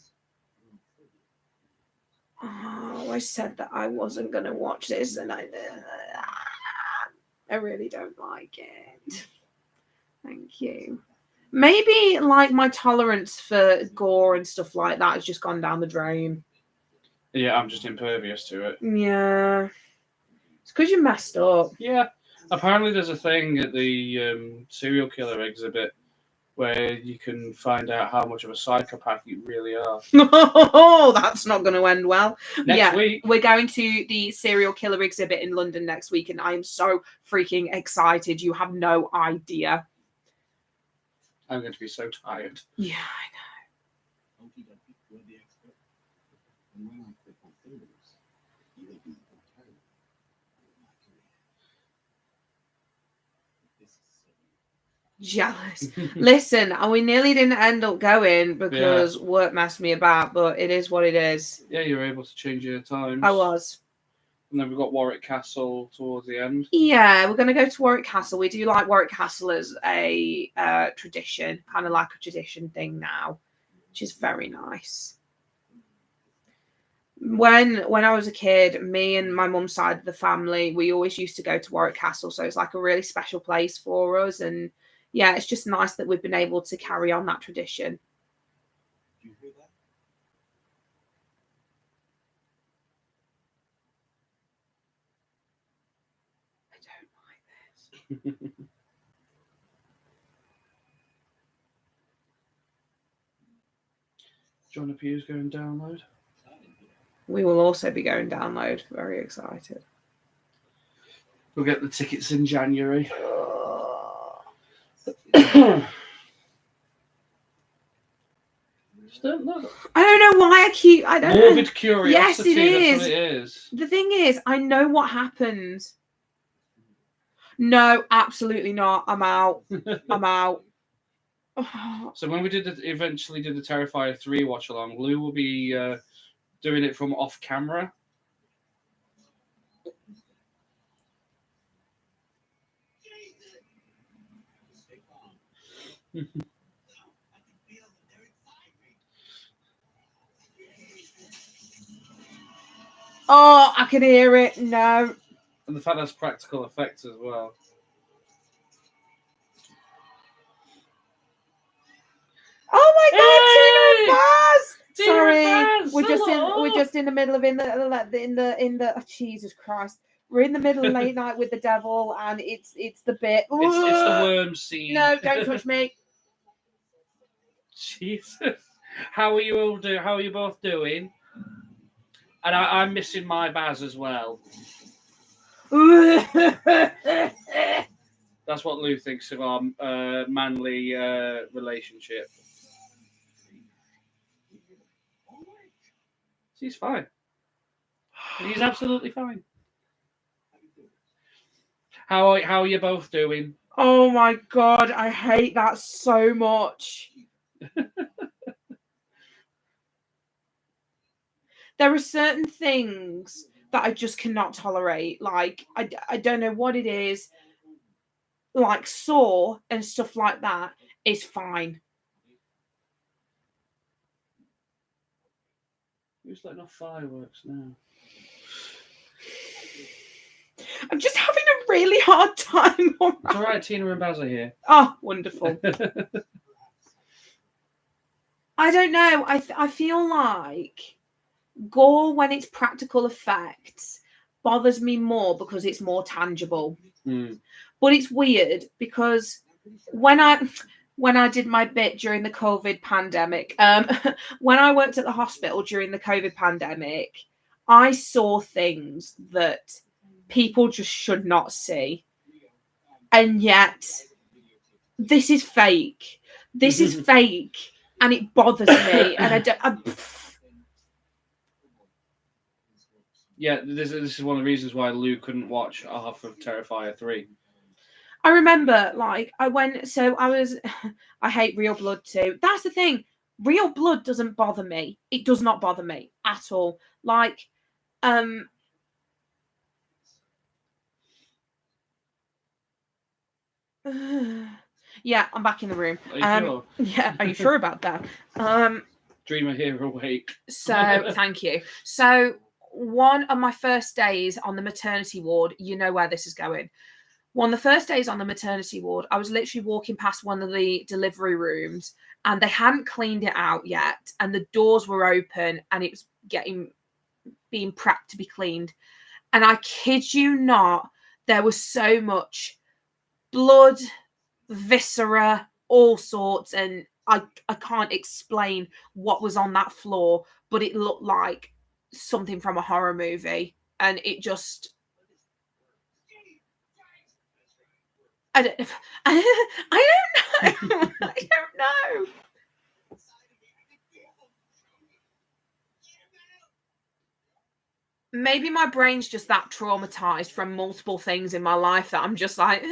Speaker 1: Oh, I said that I wasn't going to watch this, and I really don't like it. Thank you. Maybe, like, my tolerance for gore and stuff like that has just gone down the drain.
Speaker 2: Yeah, I'm just impervious to it.
Speaker 1: Yeah. It's because you messed up.
Speaker 2: Yeah. Apparently there's a thing at the serial killer exhibit where you can find out how much of a psychopath you really are.
Speaker 1: Oh, that's not going to end well.
Speaker 2: Next week.
Speaker 1: We're going to the serial killer exhibit in London next week, and I am so freaking excited. You have no idea.
Speaker 2: I'm going to be so tired.
Speaker 1: Yeah, I know. Jealous. Listen, and we nearly didn't end up going because work messed me about, but it is what it is.
Speaker 2: Yeah, you were able to change your times.
Speaker 1: I was.
Speaker 2: And then we've got Warwick Castle towards the end.
Speaker 1: Yeah, we're going to go to Warwick Castle. We do like Warwick Castle as a tradition, kind of like a tradition thing now, which is very nice. When I was a kid, me and my mum's side of the family, we always used to go to Warwick Castle, so it's like a really special place for us. And yeah, it's just nice that we've been able to carry on that tradition.
Speaker 3: Do you hear that?
Speaker 1: I don't like this.
Speaker 2: John Pugh's going download.
Speaker 1: We will also be going download. Very excited.
Speaker 2: We'll get the tickets in January. Just don't know.
Speaker 1: I don't know why I don't know.
Speaker 2: Morbid curiosity.
Speaker 1: Yes, it is.
Speaker 2: That's what it is.
Speaker 1: The thing is, I know what happened. No, absolutely not. I'm out. I'm out.
Speaker 2: So when we eventually did the Terrifier 3 watch along, Lou will be doing it from off camera.
Speaker 1: Oh, I can hear it. No.
Speaker 2: And the fact that's practical effects as well.
Speaker 1: Oh my God, Tina and Baz! Sorry,
Speaker 2: Baz,
Speaker 1: we're just in the middle of in the oh, Jesus Christ. We're in the middle of late night with the devil, and it's the bit.
Speaker 2: It's the worm scene.
Speaker 1: No, don't touch me.
Speaker 2: Jesus, how are you all doing? How are you both doing? And I'm missing my Baz as well. That's what Lou thinks of our manly relationship. He's fine. He's absolutely fine. How are you both doing?
Speaker 1: Oh my God, I hate that so much. There are certain things that I just cannot tolerate. Like, I don't know what it is. Like Saw and stuff like that is fine.
Speaker 2: Who's letting off fireworks now?
Speaker 1: I'm just having a really hard time.
Speaker 2: It's all right, Tina and Baz are here.
Speaker 1: Oh, wonderful. I don't know. I feel like gore, when it's practical effects, bothers me more because it's more tangible. But it's weird because when I did my bit during the COVID pandemic, when I worked at the hospital during the COVID pandemic, I saw things that people just should not see. And yet, this is fake. This is fake. And it bothers me. And
Speaker 2: Yeah, this is one of the reasons why Lou couldn't watch half of Terrifier 3.
Speaker 1: I remember, like, I hate Real Blood too. That's the thing. Real Blood doesn't bother me. It does not bother me at all. Like, yeah, I'm back in the room.
Speaker 2: Are you sure?
Speaker 1: Yeah, are you sure about that?
Speaker 2: Dreamer here awake.
Speaker 1: So, thank you. So, one of my first days on the maternity ward, you know where this is going. One of the first days on the maternity ward, I was literally walking past one of the delivery rooms and they hadn't cleaned it out yet. And the doors were open and it was being prepped to be cleaned. And I kid you not, there was so much blood, viscera, all sorts. And I can't explain what was on that floor, but it looked like something from a horror movie. And it just... I don't know. I don't know. maybe my brain's just that traumatized from multiple things in my life that I'm just like,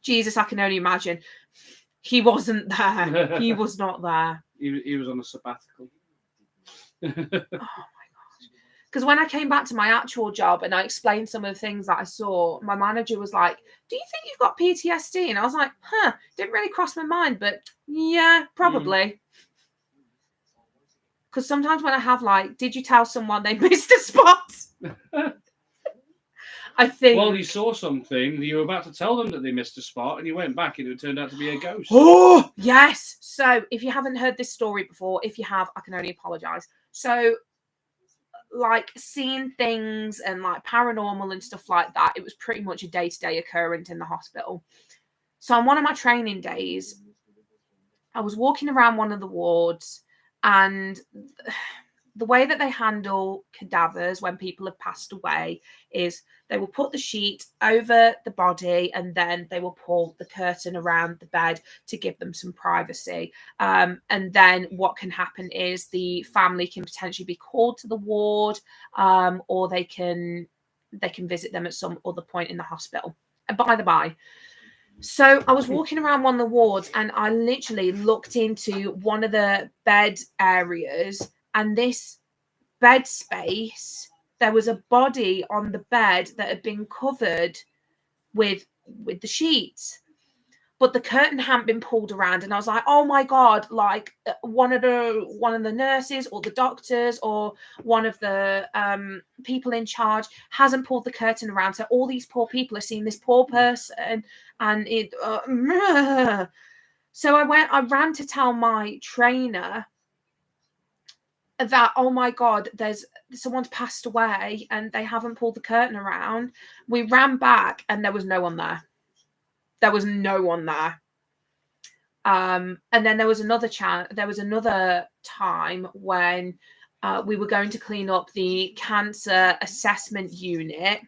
Speaker 1: Jesus, I can only imagine. He wasn't there. He was not there.
Speaker 2: He was on a sabbatical.
Speaker 1: Oh my gosh. Because when I came back to my actual job and I explained some of the things that I saw, my manager was like, do you think you've got PTSD? And I was like, didn't really cross my mind, but yeah, probably. Because sometimes when I have like, did you tell someone they missed a spot? I think.
Speaker 2: Well, you saw something, you were about to tell them that they missed a spot, and you went back and it turned out to be a ghost.
Speaker 1: Oh, yes. So if you haven't heard this story before, if you have, I can only apologize. So, like, seeing things and like paranormal and stuff like that, it was pretty much a day-to-day occurrence in the hospital. So on one of my training days, I was walking around one of the wards, and the way that they handle cadavers when people have passed away is they will put the sheet over the body and then they will pull the curtain around the bed to give them some privacy. And then what can happen is the family can potentially be called to the ward, or they can visit them at some other point in the hospital. And by the by, so I was walking around one of the wards and I literally looked into one of the bed areas, and this bed space, there was a body on the bed that had been covered with the sheets, but the curtain hadn't been pulled around. And I was like, oh my God, like one of the nurses or the doctors or one of the people in charge hasn't pulled the curtain around. So all these poor people are seeing this poor person, and it so I ran to tell my trainer that, oh my God, someone's passed away and they haven't pulled the curtain around. We ran back and there was no one there. There was no one there. And then there was another time when we were going to clean up the cancer assessment unit,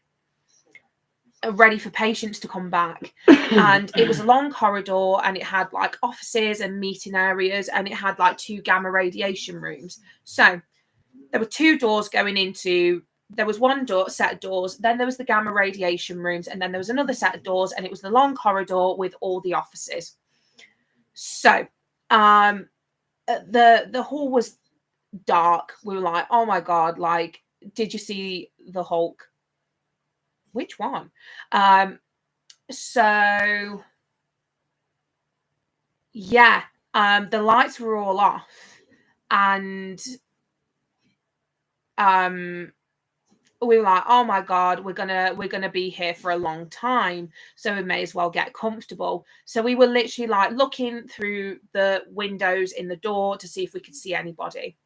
Speaker 1: ready for patients to come back. And it was a long corridor and it had like offices and meeting areas, and it had like 2 gamma radiation rooms. So there were 2 doors going into, there was one set of doors, then there was the gamma radiation rooms, and then there was another set of doors, and it was the long corridor with all the offices. So the hall was dark. We were like, oh my God, like, did you see the Hulk? Which one? So yeah, the lights were all off, and we were like, oh my God, we're gonna be here for a long time, so we may as well get comfortable. So we were literally like looking through the windows in the door to see if we could see anybody.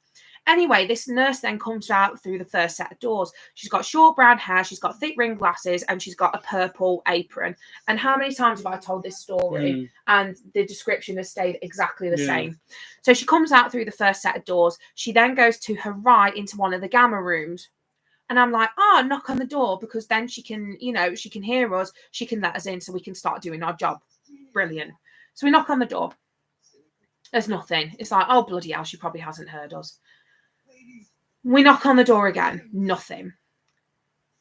Speaker 1: Anyway, this nurse then comes out through the first set of doors. She's got short brown hair, she's got thick rimmed glasses, and she's got a purple apron. And how many times have I told this story? And the description has stayed exactly the same. So she comes out through the first set of doors. She then goes to her right into one of the gamma rooms. And I'm like, knock on the door, because then she can, she can hear us. She can let us in so we can start doing our job. Brilliant. So we knock on the door. There's nothing. It's like, oh, bloody hell, she probably hasn't heard us. We knock on the door again. Nothing.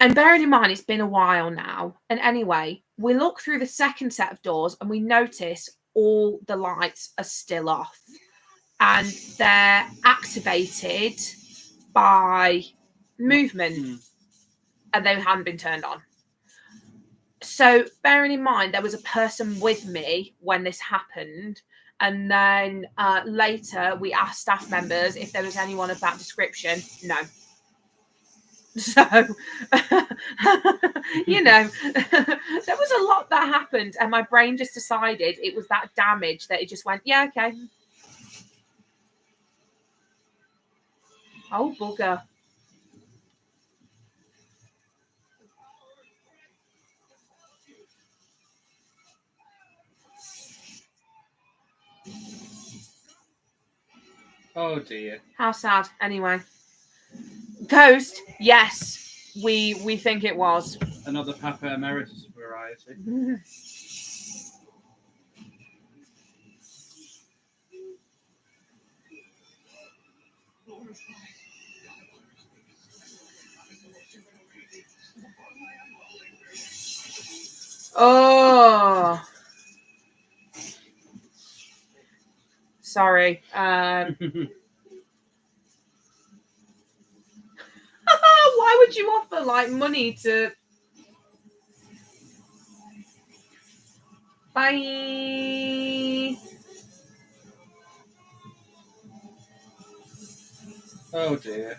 Speaker 1: And bearing in mind, it's been a while now. And anyway, we look through the second set of doors and we notice all the lights are still off. And they're activated by movement, and they hadn't been turned on. So bearing in mind, there was a person with me when this happened, and then later we asked staff members if there was anyone of that description. No. So there was a lot that happened, and my brain just decided it was that damage that it just went, yeah, okay. Oh, bugger.
Speaker 2: Oh dear.
Speaker 1: How sad. Anyway, ghost. Yes, we think it was
Speaker 2: Another Papa Emeritus variety.
Speaker 1: Oh. Sorry. Why would you offer like money to? Bye.
Speaker 2: Oh dear.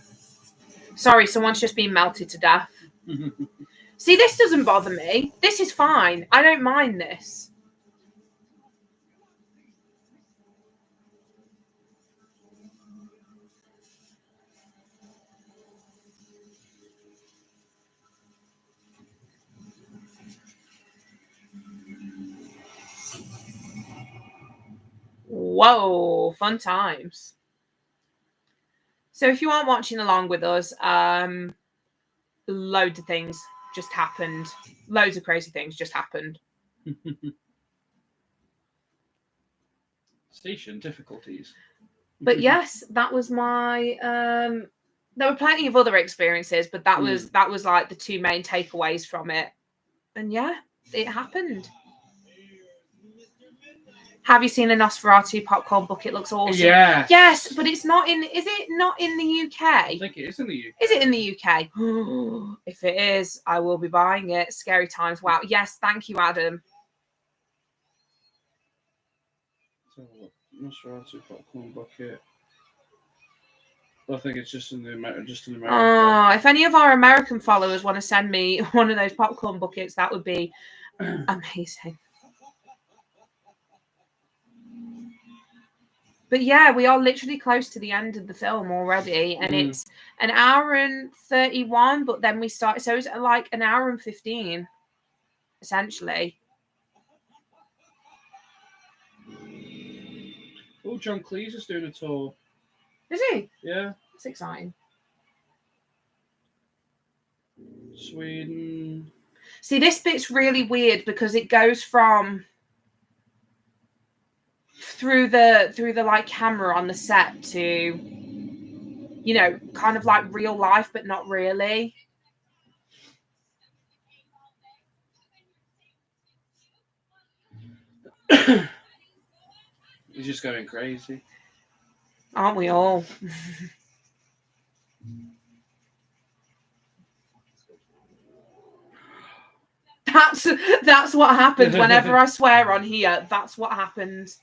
Speaker 1: Sorry, someone's just been melted to death. See, this doesn't bother me. This is fine. I don't mind this. Whoa, fun times. So if you aren't watching along with us, loads of things just happened. Loads of crazy things just happened.
Speaker 2: Station difficulties.
Speaker 1: But yes, that was my there were plenty of other experiences, but that was like the two main takeaways from it. And yeah, it happened. Have you seen the Nosferatu popcorn book? It looks awesome.
Speaker 2: Yeah.
Speaker 1: Yes, but it's not in. Is it not in the UK?
Speaker 2: I think it is in the UK.
Speaker 1: Is it in the UK? If it is, I will be buying it. Scary times. Wow. Yes, thank you, Adam.
Speaker 2: Nosferatu popcorn bucket. I think it's just in America.
Speaker 1: Oh, if any of our American followers want to send me one of those popcorn buckets, that would be amazing. But yeah, we are literally close to the end of the film already, and it's an hour and 31, but then we start, so it's like an hour and 15, essentially.
Speaker 2: Oh, John Cleese is doing a tour.
Speaker 1: Is he?
Speaker 2: Yeah.
Speaker 1: It's exciting.
Speaker 2: Sweden.
Speaker 1: See, this bit's really weird because it goes from through the like camera on the set to, you know, kind of like real life, but not really.
Speaker 2: He's just going crazy.
Speaker 1: Aren't we all? That's what happens whenever I swear on here. That's what happens.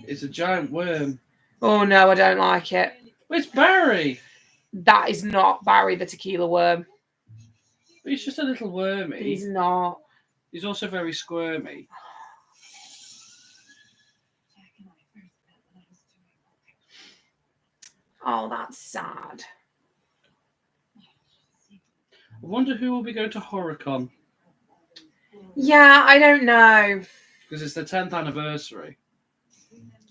Speaker 2: It's a giant worm.
Speaker 1: Oh no, I don't like it.
Speaker 2: It's Barry.
Speaker 1: That is not Barry the tequila worm.
Speaker 2: He's just a little wormy.
Speaker 1: He's not.
Speaker 2: He's also very squirmy.
Speaker 1: Oh, that's sad.
Speaker 2: I wonder who will be going to HorrorCon.
Speaker 1: Yeah, I don't know.
Speaker 2: Because it's the 10th anniversary.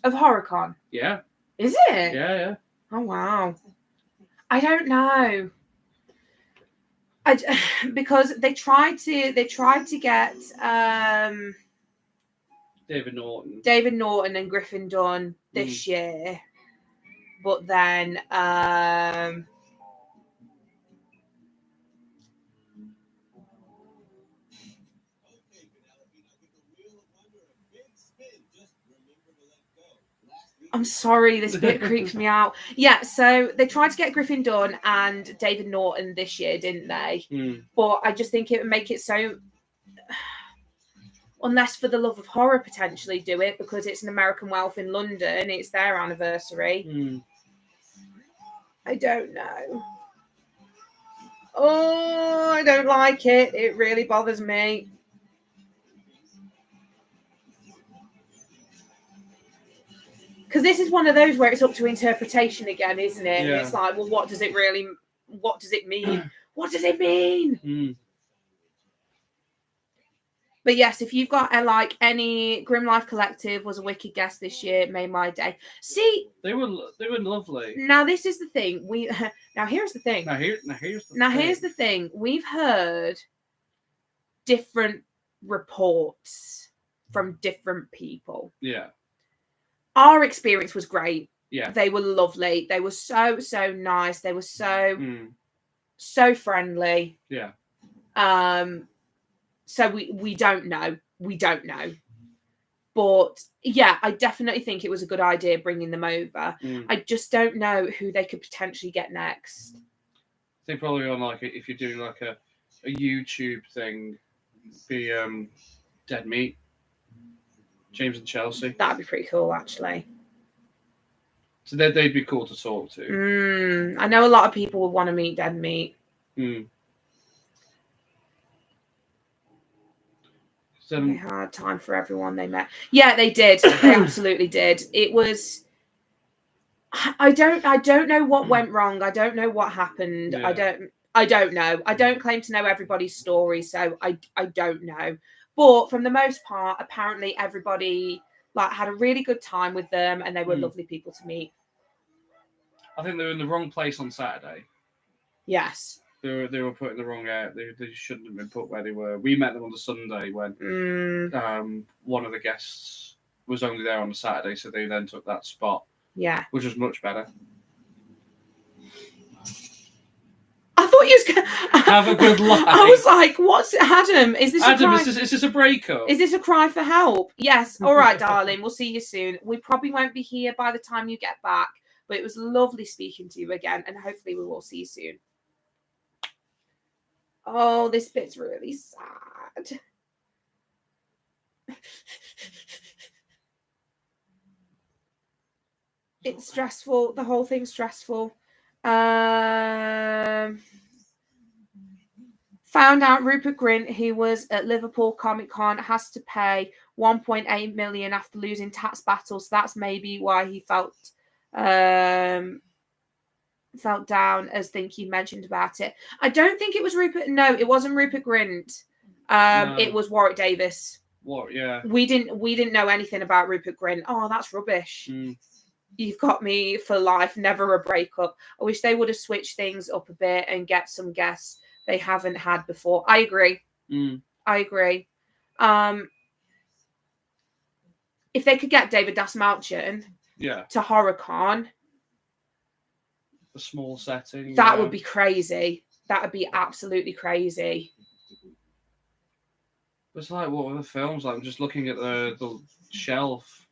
Speaker 1: Of HorrorCon?
Speaker 2: Yeah.
Speaker 1: Is it?
Speaker 2: Yeah.
Speaker 1: Oh, wow. I don't know. Because they tried to get
Speaker 2: David
Speaker 1: Norton and Griffin Dunne this year, but then I'm sorry, this bit creeps me out. Yeah, so they tried to get Griffin Dunne and David Norton this year, didn't they? But I just think it would make it so... Unless for the love of horror, potentially do it, because it's an American Wealth in London. It's their anniversary. I don't know. Oh, I don't like it. It really bothers me. Because this is one of those where it's up to interpretation again, isn't it?
Speaker 2: Yeah.
Speaker 1: And it's like, well, what does it mean? What does it mean? But yes, if you've got like any Grim Life Collective was a wicked guest this year, it made my day. See,
Speaker 2: they were lovely.
Speaker 1: Now this is the thing. Here's the thing. Here's the thing. We've heard different reports from different people.
Speaker 2: Yeah.
Speaker 1: Our experience was great.
Speaker 2: Yeah.
Speaker 1: They were lovely. They were so nice. They were so friendly.
Speaker 2: Yeah.
Speaker 1: So we don't know. We don't know. But yeah, I definitely think it was a good idea bringing them over. I just don't know who they could potentially get next.
Speaker 2: I think probably on like if you're doing like a YouTube thing, be Dead Meat, James and Chelsea.
Speaker 1: That'd be pretty cool, actually.
Speaker 2: So they'd be cool to talk to.
Speaker 1: I know a lot of people would want to meet Dead Meat. They had time for everyone they met. Yeah, they did. They absolutely did. It was. I don't know what went wrong. I don't know what happened.
Speaker 2: Yeah.
Speaker 1: I don't know. I don't claim to know everybody's story, so I don't know. But from the most part, apparently everybody like had a really good time with them, and they were lovely people to meet.
Speaker 2: I think they were in the wrong place on Saturday.
Speaker 1: Yes.
Speaker 2: They were put in the wrong area. They shouldn't have been put where they were. We met them on the Sunday when one of the guests was only there on the Saturday, so they then took that spot.
Speaker 1: Yeah.
Speaker 2: Which was much better.
Speaker 1: I thought you was going to
Speaker 2: have a good life.
Speaker 1: I was like, what's it, Adam? Is this
Speaker 2: Adam,
Speaker 1: a cry?
Speaker 2: is this a breakup?
Speaker 1: Is this a cry for help? Yes. All right, darling. We'll see you soon. We probably won't be here by the time you get back, but it was lovely speaking to you again, and hopefully we will see you soon. Oh, this bit's really sad. It's stressful. The whole thing's stressful. Found out Rupert Grint, who was at Liverpool Comic Con, has to pay 1.8 million after losing tax battles. So that's maybe why he felt down, as think you mentioned about it. I don't think it was Rupert. No, it wasn't Rupert Grint.
Speaker 2: No.
Speaker 1: It was Warwick Davis.
Speaker 2: What? Yeah.
Speaker 1: We didn't know anything about Rupert Grint. Oh, that's rubbish. You've got me for life. Never a breakup. I wish they would have switched things up a bit and get some guests they haven't had before. I agree. I agree. If they could get David Dasmalchian to HorrorCon,
Speaker 2: a small setting,
Speaker 1: that would be crazy. That would be absolutely crazy.
Speaker 2: It's like, what other films? Like, I'm just looking at the shelf.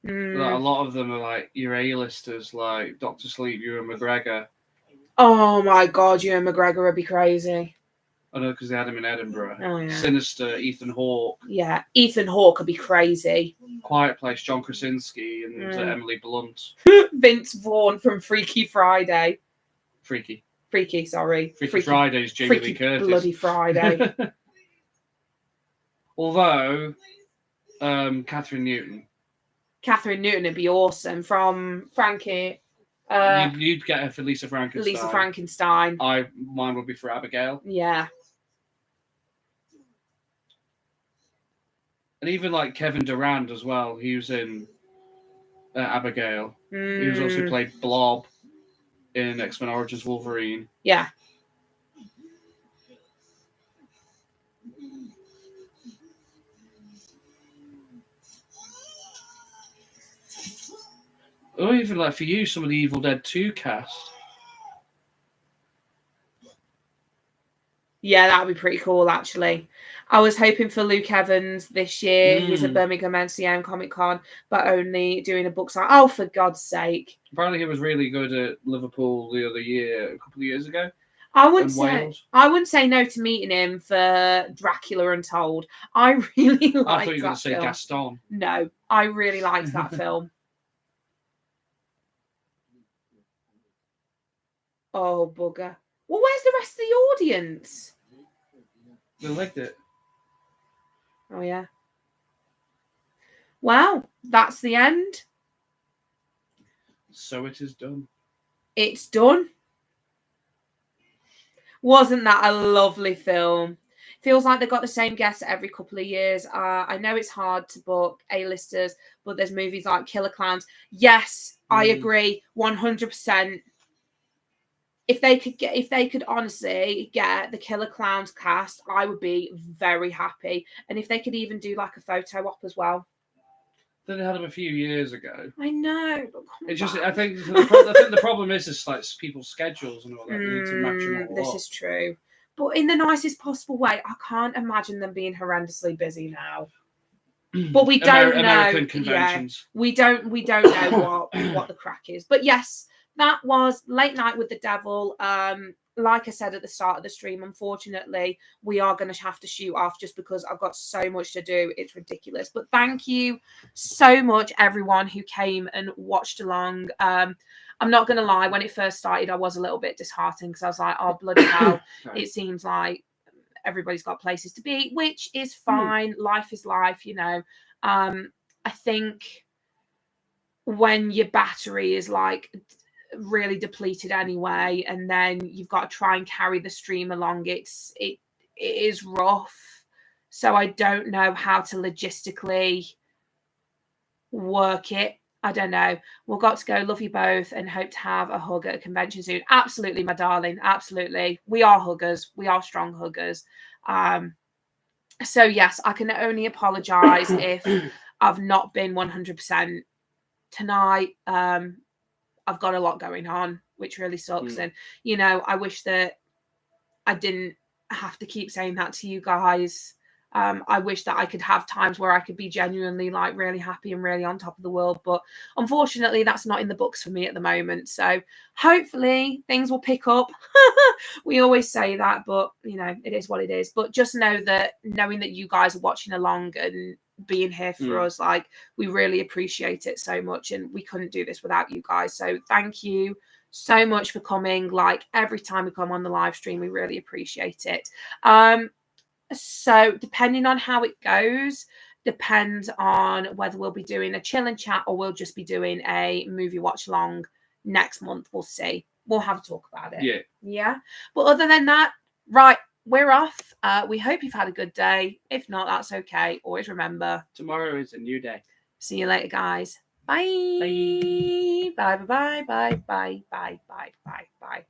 Speaker 2: Like, a lot of them are like your A-listers, like Dr. Sleep, Ewan McGregor.
Speaker 1: Oh my God, Ewan McGregor would be crazy.
Speaker 2: I know, because they had him in Edinburgh.
Speaker 1: Oh, yeah.
Speaker 2: Sinister, Ethan Hawke.
Speaker 1: Yeah, Ethan Hawke would be crazy.
Speaker 2: Quiet Place, John Krasinski and Emily Blunt.
Speaker 1: Vince Vaughn from Freaky Friday.
Speaker 2: Freaky,
Speaker 1: sorry.
Speaker 2: Freaky Friday's Jamie Lee Curtis.
Speaker 1: Bloody Friday.
Speaker 2: Although, Catherine Newton
Speaker 1: would be awesome from Frankie.
Speaker 2: You'd get her for Lisa Frankenstein.
Speaker 1: Lisa Frankenstein.
Speaker 2: Mine would be for Abigail.
Speaker 1: Yeah.
Speaker 2: And even like Kevin Durand as well. He was in Abigail. He was also played Blob in X-Men Origins Wolverine.
Speaker 1: Yeah.
Speaker 2: Or even like for you, some of the Evil Dead 2 cast.
Speaker 1: Yeah, that would be pretty cool, actually. I was hoping for Luke Evans this year. He's at Birmingham NCM Comic Con, but only doing a book sign. Oh, for God's sake.
Speaker 2: Apparently he was really good at Liverpool the other year, a couple of years ago.
Speaker 1: I wouldn't say no to meeting him for Dracula Untold. I really liked that film.
Speaker 2: I thought you were going to say Gaston.
Speaker 1: No, I really liked that film. Oh, bugger. Well, where's the rest of the audience?
Speaker 2: They liked it.
Speaker 1: Oh, yeah. Well, that's the end.
Speaker 2: So it is done.
Speaker 1: It's done. Wasn't that a lovely film? Feels like they've got the same guests every couple of years. I know it's hard to book A-listers, but there's movies like Killer Clowns. Yes, I agree. 100%. if they could honestly get the Killer Clowns cast, I would be very happy. And if they could even do like a photo op as well.
Speaker 2: They had them a few years ago.
Speaker 1: I know. But
Speaker 2: it's just, I think the problem is like people's schedules and all that. We need to match them all
Speaker 1: this
Speaker 2: up.
Speaker 1: is true, but in the nicest possible way. I can't imagine them being horrendously busy now. But we don't know.
Speaker 2: American conventions.
Speaker 1: Yeah, we don't know what the crack is. But yes, that was Late Night with the Devil. Like I said at the start of the stream, unfortunately, we are going to have to shoot off just because I've got so much to do. It's ridiculous. But thank you so much, everyone who came and watched along. I'm not going to lie. When it first started, I was a little bit disheartened because I was like, oh, bloody hell. It seems like everybody's got places to be, which is fine. Life is life, you know. I think when your battery is like really depleted anyway, and then you've got to try and carry the stream along, it is rough. So I don't know how to logistically work it. I don't know. We've got to go. Love you both and hope to have a hug at a convention soon. Absolutely, my darling. Absolutely. We are huggers. We are strong huggers. So yes, I can only apologize if I've not been 100% tonight. I've got a lot going on, which really sucks. And, you know, I wish that I didn't have to keep saying that to you guys. I wish that I could have times where I could be genuinely like really happy and really on top of the world. But unfortunately, that's not in the books for me at the moment. So hopefully things will pick up. We always say that, but, you know, it is what it is. But just know that knowing that you guys are watching along and being here for us, like, we really appreciate it so much, and we couldn't do this without you guys. So thank you so much for coming. Like, every time we come on the live stream, we really appreciate it. So depending on how it goes depends on whether we'll be doing a chill and chat or we'll just be doing a movie watch along next month. We'll see. We'll have a talk about it. Yeah. But other than that, right, we're off. We hope you've had a good day. If not, that's okay. Always remember,
Speaker 2: tomorrow is a new day.
Speaker 1: See you later, guys. Bye. Bye. Bye. Bye. Bye. Bye. Bye. Bye. Bye. Bye. Bye.